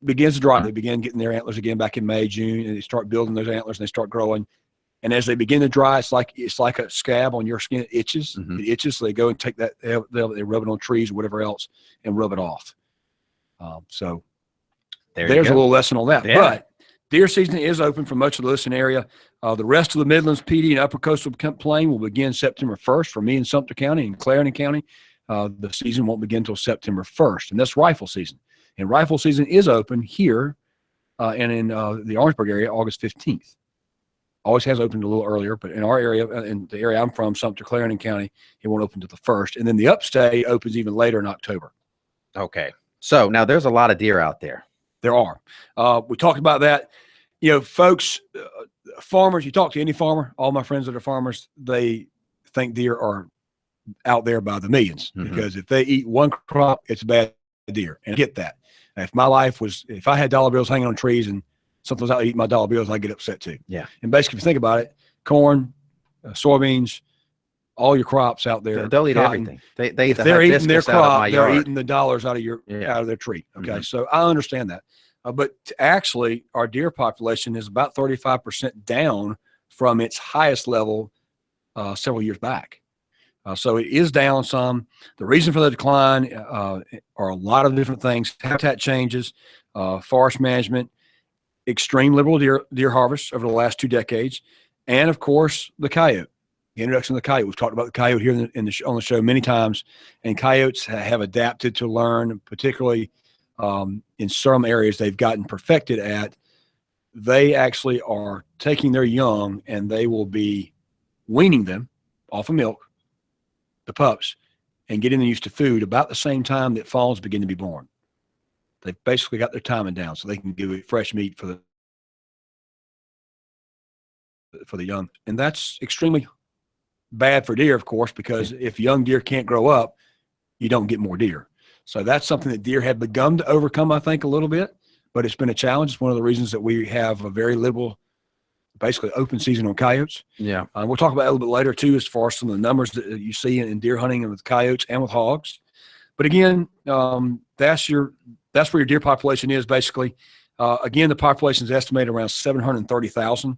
begins to dry. They begin getting their antlers again back in May, June, and they start building those antlers and they start growing. And as they begin to dry, it's like a scab on your skin. It itches. It itches. So they go and take that, they rub it on trees or whatever else and rub it off. So there's a little lesson on that. Yeah. But deer season is open for much of the listening area. The rest of the Midlands, PD, and Upper Coastal Plain will begin September 1st for me in Sumter County and Clarendon County. The season won't begin until September 1st, and that's rifle season. And rifle season is open here and in the Orangeburg area August 15th. Always has opened a little earlier, but in our area, in the area I'm from, Sumter, Clarendon County, it won't open to the 1st. And then the upstate opens even later in October. Okay. So now there's a lot of deer out there. There are. We talked about that. Folks, farmers, you talk to any farmer, all my friends that are farmers, they think deer are out there by the millions because if they eat one crop, it's a bad deer. And I get that. If my life was, if I had dollar bills hanging on trees and something was out eating my dollar bills, I'd get upset too. Yeah. And basically, if you think about it, corn, soybeans, all your crops out there, they'll eat everything. If they're eating their crop, they're eating the dollars out of out of their tree. Okay, so I understand that. But actually, our deer population is about 35% down from its highest level several years back. So it is down some. The reason for the decline are a lot of different things: habitat changes, forest management, extreme liberal deer harvests over the last 2 decades, and of course the coyote. The introduction of the coyote. We've talked about the coyote here on the show many times, and coyotes have adapted to learn, particularly in some areas they've gotten perfected at, they actually are taking their young and they will be weaning them off of milk, the pups, and getting them used to food about the same time that fawns begin to be born. They've basically got their timing down so they can give it fresh meat for the young. And that's extremely bad for deer, of course, because if young deer can't grow up, you don't get more deer. So that's something that deer have begun to overcome, I think, a little bit, but it's been a challenge. It's one of the reasons that we have a very liberal, basically open season on coyotes. Yeah. We'll talk about that a little bit later too, as far as some of the numbers that you see in deer hunting and with coyotes and with hogs. But again, that's where your deer population is basically. Again, the population is estimated around 730,000.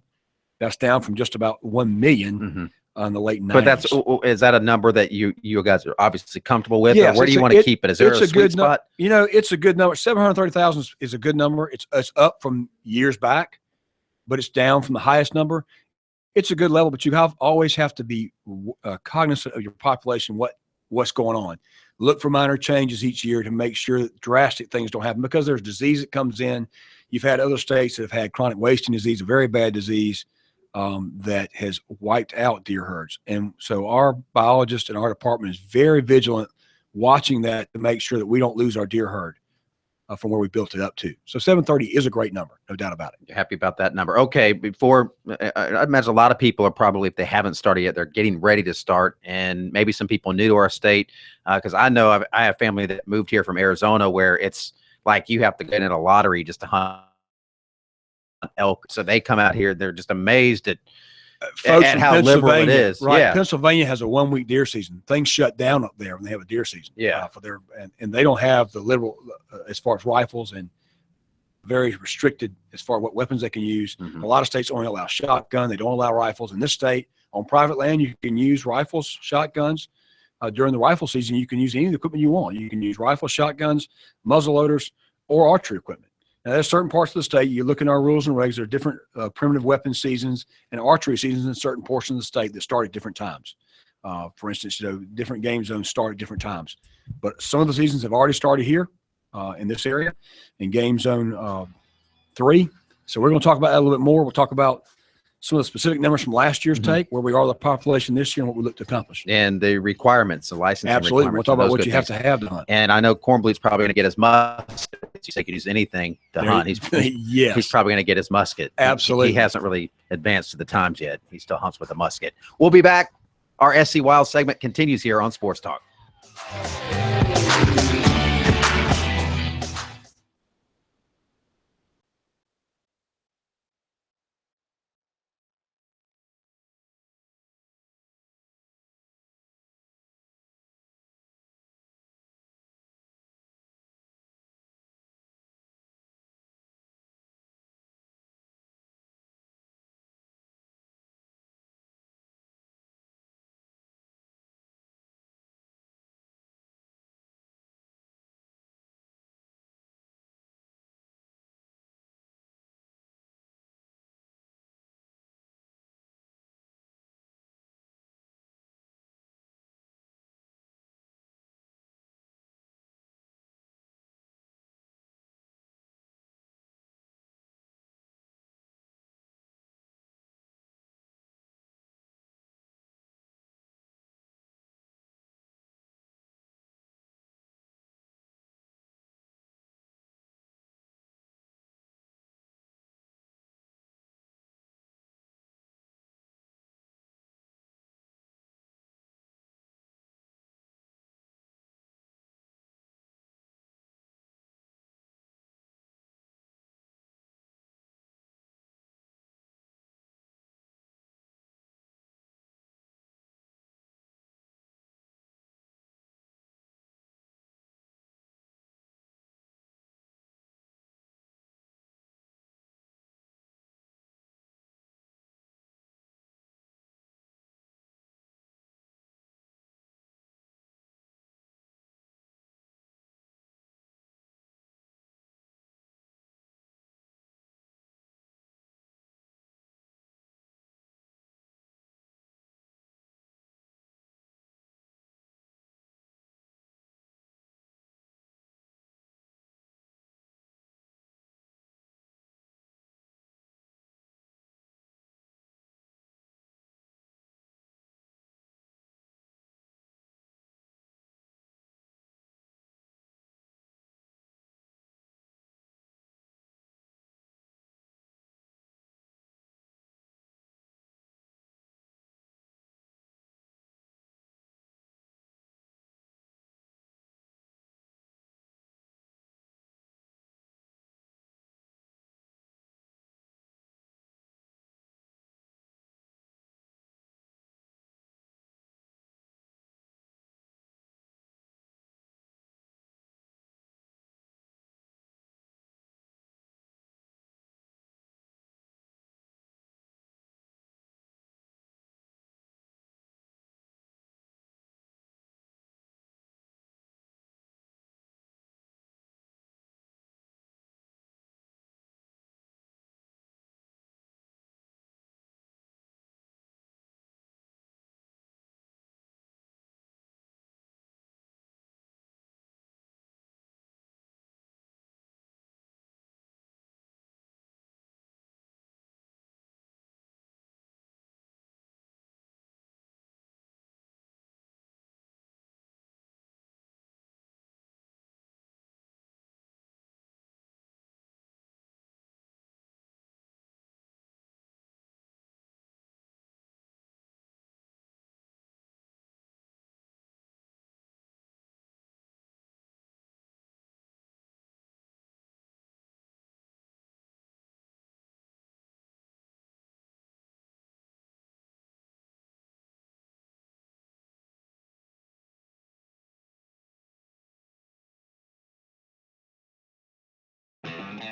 That's down from just about 1 million in the late 90s. But is that a number that you guys are obviously comfortable with? Yes, or where do you want to keep it? Is there a sweet spot? It's a good number. 730,000 is a good number. It's up from years back, but it's down from the highest number. It's a good level, but you always have to be cognizant of your population, what's going on. Look for minor changes each year to make sure that drastic things don't happen, because there's disease that comes in. You've had other states that have had chronic wasting disease, a very bad disease that has wiped out deer herds. And so our biologist and our department is very vigilant watching that to make sure that we don't lose our deer herd from where we built it up to. So 730 is a great number, no doubt about it. You're happy about that number. Okay, before I imagine a lot of people are probably, if they haven't started yet, they're getting ready to start, and maybe some people new to our state, because I know I have family that moved here from Arizona where it's like you have to get in a lottery just to hunt elk. So they come out here, they're just amazed at how liberal it is. Right. Yeah. Pennsylvania has a 1 week deer season. Things shut down up there when they have a deer season. Yeah. And they don't have the liberal as far as rifles, and very restricted as far as what weapons they can use. A lot of states only allow shotgun. They don't allow rifles. In this state, on private land, you can use rifles, shotguns. During the rifle season, you can use any of the equipment you want. You can use rifles, shotguns, muzzle loaders, or archery equipment. Now, there's certain parts of the state, you look in our rules and regs, there are different primitive weapon seasons and archery seasons in certain portions of the state that start at different times. For instance, different game zones start at different times. But some of the seasons have already started here in this area in game zone 3. So we're going to talk about that a little bit more. We'll talk about some of the specific numbers from last year's take, where we are the population this year and what we look to accomplish. And the requirements, the licensing Absolutely. requirements. We'll talk about what you have to have to hunt. And I know Cornbluth's probably going to get his musket. He could use anything to hunt. He's probably going to get his musket. Absolutely. He hasn't really advanced to the times yet. He still hunts with a musket. We'll be back. Our SC Wild segment continues here on Sports Talk.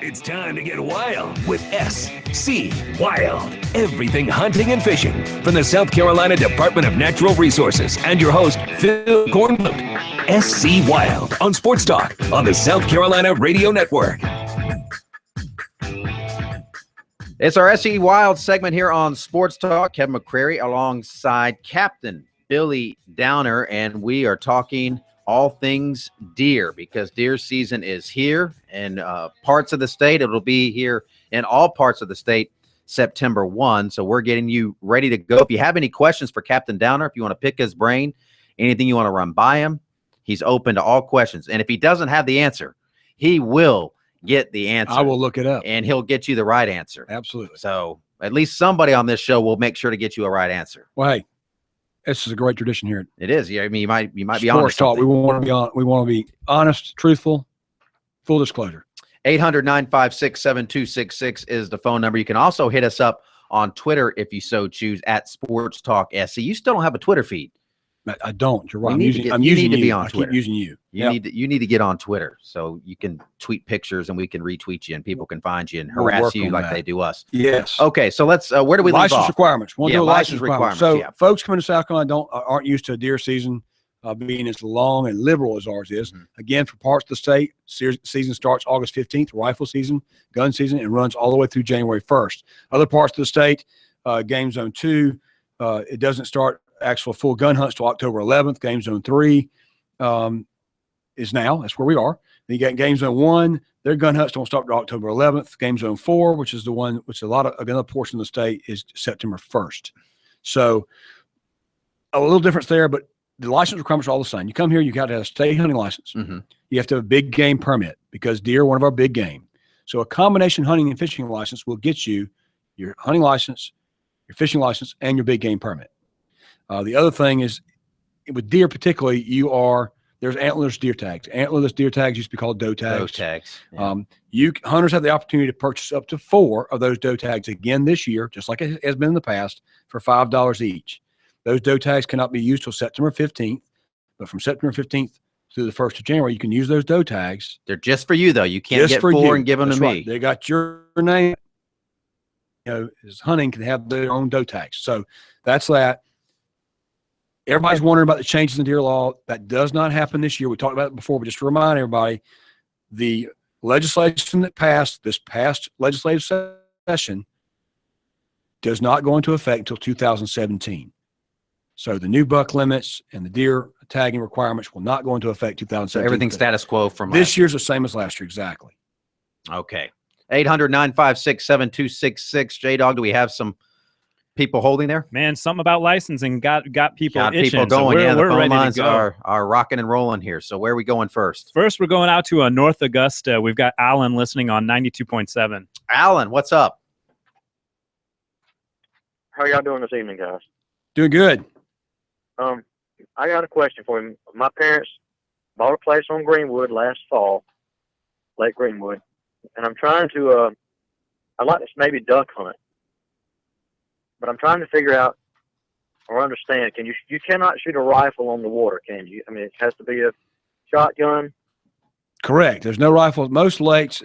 It's time to get wild with SC Wild. Everything hunting and fishing from the South Carolina Department of Natural Resources and your host, Phil Kornbluth. SC Wild on Sports Talk on the South Carolina Radio Network. It's our SC Wild segment here on Sports Talk. Kevin McCrary alongside Captain Billy Downer, and we are talking all things deer because deer season is here in parts of the state. It'll be here in all parts of the state September 1. So we're getting you ready to go. If you have any questions for Captain Downer, if you want to pick his brain, anything you want to run by him, he's open to all questions. And if he doesn't have the answer, he will get the answer. I will look it up. And he'll get you the right answer. Absolutely. So at least somebody on this show will make sure to get you a right answer. Well, hey, this is a great tradition here. It is. Yeah, I mean, you might be Sports honest. Talk. We want to be on. We want to be honest, truthful, full disclosure. 800-956-7266 is the phone number. You can also hit us up on Twitter if you so choose at Sports Talk SC. You still don't have a Twitter feed. I don't. You're right. You need to be on Twitter. I keep using you. You need to get on Twitter so you can tweet pictures and we can retweet you and people can find you and harass you like they do us. Yes. Okay, so let's. Where do we leave license off? requirements? We'll do license requirements. So folks coming to South Carolina aren't used to a deer season being as long and liberal as ours is. Mm-hmm. Again, for parts of the state, season starts August 15th, rifle season, gun season, and runs all the way through January 1st. Other parts of the state, Game Zone 2, it doesn't start actual full gun hunts till October 11th. Game Zone 3 is now. That's where we are. Then you got Game Zone 1. Their gun hunts don't start till October 11th. Game Zone 4, which is the one which a lot of another portion of the state, is September 1st. So a little difference there, but the license requirements are all the same. You come here, you got to have a state hunting license. Mm-hmm. You have to have a big game permit because deer are one of our big game. So a combination hunting and fishing license will get you your hunting license, your fishing license, and your big game permit. The other thing is, with deer particularly, there's antlerless deer tags. Antlerless deer tags used to be called doe tags. Doe tags. Yeah. Hunters have the opportunity to purchase up to 4 of those doe tags again this year, just like it has been in the past, for $5 each. Those doe tags cannot be used till September 15th, but from September 15th through the 1st of January, you can use those doe tags. They're just for you, though. You can't get 4 and give them to me. They got your name. Hunting can have their own doe tags. So that's that. Everybody's wondering about the changes in deer law. That does not happen this year. We talked about it before, but just to remind everybody, the legislation that passed this past legislative session does not go into effect until 2017. So the new buck limits and the deer tagging requirements will not go into effect 2017. So everything's status quo from this year's the same as last year, exactly. Okay. 800-956-7266. J-Dog, do we have some people holding there? Man, something about licensing got people itching. People going. So the phone ready lines to go. are rocking and rolling here. So where are we going first? First, we're going out to North Augusta. We've got Alan listening on 92.7. Alan, what's up? How y'all doing this evening, guys? Doing good. I got a question for you. My parents bought a place on Greenwood last fall, Lake Greenwood, and I'm trying to. I'd like to maybe duck hunt. But I'm trying to figure out or understand, you cannot shoot a rifle on the water, can you? I mean, it has to be a shotgun. Correct. There's no rifle. Most lakes,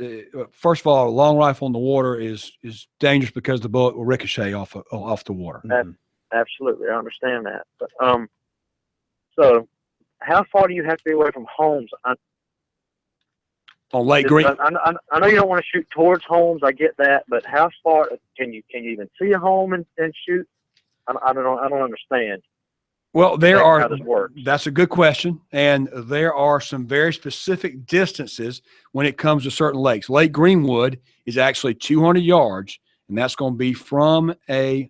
first of all, a long rifle in the water is dangerous because the bullet will ricochet off the water. Absolutely. I understand that. But so how far do you have to be away from homes? On Lake Green. I know you don't want to shoot towards homes. I get that, but how far can you even see a home and shoot? I don't understand. Well, that's a good question, and there are some very specific distances when it comes to certain lakes. Lake Greenwood is actually 200 yards, and that's going to be from a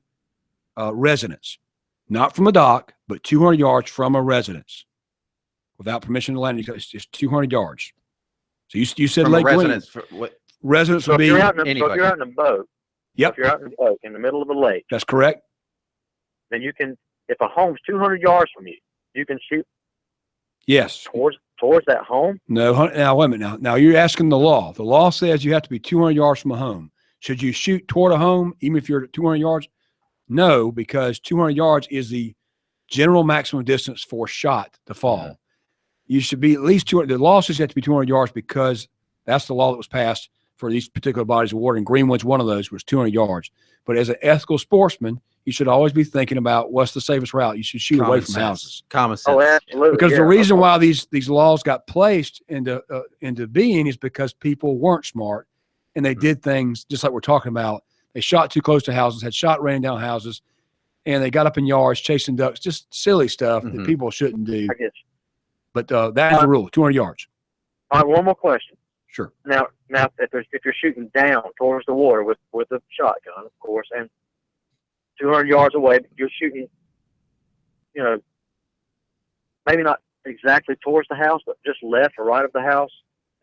residence, not from a dock, but 200 yards from a residence, without permission to land. It's just 200 yards. So you said from Lake residence. Residence would be anybody. So if you're out in a boat, yep. If you're out in a boat in the middle of a lake, that's correct. Then you can, if a home's 200 yards from you, you can shoot. Yes. Towards that home. No, now wait a minute. Now you're asking the law. The law says you have to be 200 yards from a home. Should you shoot toward a home even if you're at 200 yards? No, because 200 yards is the general maximum distance for a shot to fall. You should be at least 200. The law says you have to be 200 yards because that's the law that was passed for these particular bodies of water, and Greenwood's one of those, was 200 yards. But as an ethical sportsman, you should always be thinking about what's the safest route. You should shoot away from houses. Common sense. Oh, absolutely. Because yeah. the reason why these laws got placed into being is because people weren't smart and they did things just like we're talking about. They shot too close to houses, had shot raining down houses, and they got up in yards chasing ducks, just silly stuff that people shouldn't do. I guess. But that is the rule, 200 yards. All right, one more question. Sure. Now, if you're shooting down towards the water with a shotgun, of course, and 200 yards away, you're shooting, maybe not exactly towards the house, but just left or right of the house.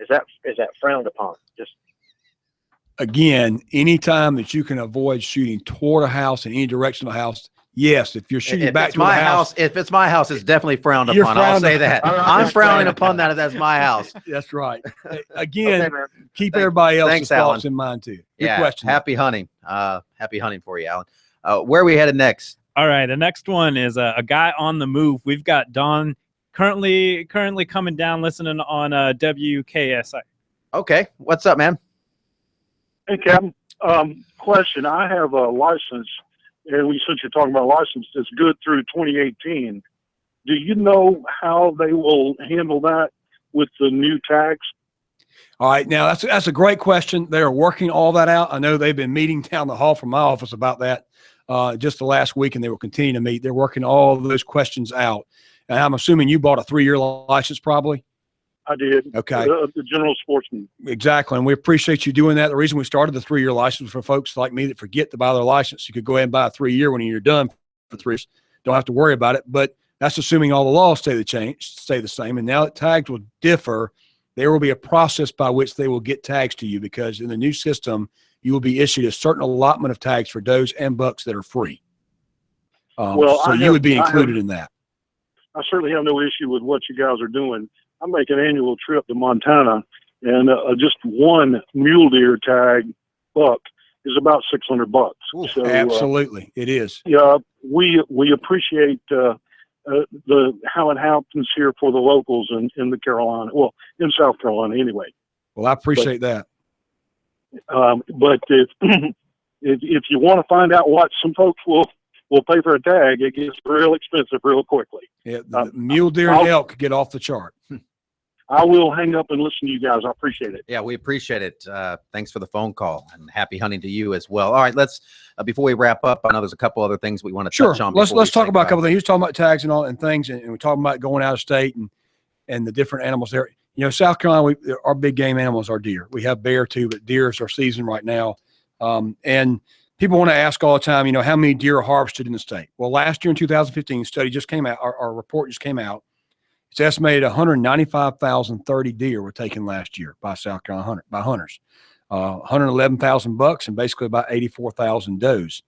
Is that frowned upon? Just again, anytime that you can avoid shooting toward a house in any direction of the house, yes. If you're shooting back to my house, if it's my house, it's definitely frowned You're upon. frowned I'll say upon. that. All right, I'm that's frowning frowned upon that if that's my house. That's right. Again, Okay, man. keep everybody else's Thanks, thoughts Alan. in mind too. Good Yeah. question. Happy hunting. Happy hunting for you, Alan. Where are we headed next? All right, the next one is a guy on the move. We've got Don currently coming down, listening on WKSI. Okay, what's up, man? Hey, Captain. Question. I have a license, and since you're talking about license, that's good through 2018. Do you know how they will handle that with the new tags? All right, now that's a great question. They are working all that out. I know they've been meeting down the hall from my office about that just the last week, and they will continue to meet. They're working all of those questions out. And I'm assuming you bought a 3-year license, probably. I did. Okay. The general sportsman. Exactly, and we appreciate you doing that. The reason we started the 3-year license was for folks like me that forget to buy their license. You could go ahead and buy a 3-year when you're done for 3 years. Don't have to worry about it. But that's assuming all the laws stay the same. And now that tags will differ, there will be a process by which they will get tags to you, because in the new system, you will be issued a certain allotment of tags for does and bucks that are free. So you would be included in that. I certainly have no issue with what you guys are doing. I make an annual trip to Montana, and just one mule deer tag buck is about $600. So, absolutely, it is. Yeah, we appreciate how it happens here for the locals in the Carolina. Well, in South Carolina anyway. Well, I appreciate that. But if you want to find out what some folks will pay for a tag, it gets real expensive real quickly. Yeah, the mule deer and elk get off the chart. I will hang up and listen to you guys. I appreciate it. Yeah, we appreciate it. Thanks for the phone call, and happy hunting to you as well. All right, let's before we wrap up, I know there's a couple other things we want to touch on. Let's talk about a couple of things. He was talking about tags and all and things, and we're talking about going out of state and the different animals there. South Carolina, our big game animals are deer. We have bear too, but deer is our season right now. And people want to ask all the time, how many deer are harvested in the state? Well, last year in 2015, a study just came out. Our report just came out. It's estimated 195,030 deer were taken last year by South Carolina hunters. 111,000 bucks and basically about 84,000 does.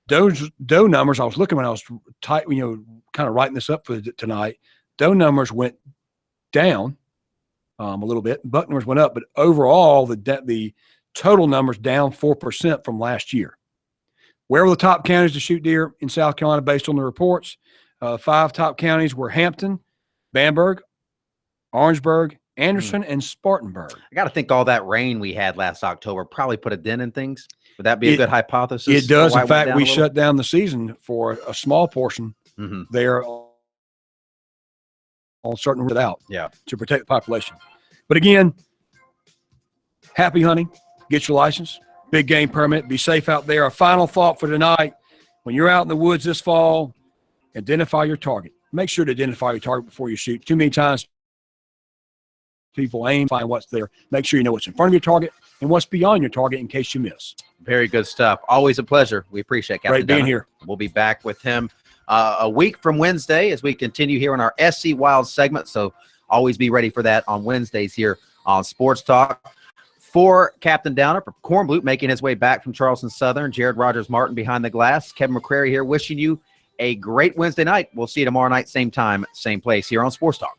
Doe numbers, I was looking when I was kind of writing this up for tonight. Doe numbers went down a little bit. Buck numbers went up, but overall the total numbers down 4% from last year. Where were the top counties to shoot deer in South Carolina based on the reports? 5 top counties were Hampton, Bamberg, Orangeburg, Anderson, and Spartanburg. I got to think all that rain we had last October probably put a dent in things. Would that be a good hypothesis? It does. In fact, we shut down the season for a small portion there on certain routes out to protect the population. But again, happy hunting. Get your license. Big game permit. Be safe out there. A final thought for tonight. When you're out in the woods this fall, identify your target. Make sure to identify your target before you shoot. Too many times people aim, find what's there. Make sure you know what's in front of your target and what's beyond your target in case you miss. Very good stuff. Always a pleasure. We appreciate it, Captain Great being Dunn. here. We'll be back with him a week from Wednesday as we continue here in our SC Wild segment. So always be ready for that on Wednesdays here on Sports Talk. For Captain Downer, for Kornblut making his way back from Charleston Southern, Jared Rogers-Martin behind the glass, Kevin McCrary here wishing you a great Wednesday night. We'll see you tomorrow night, same time, same place here on Sports Talk.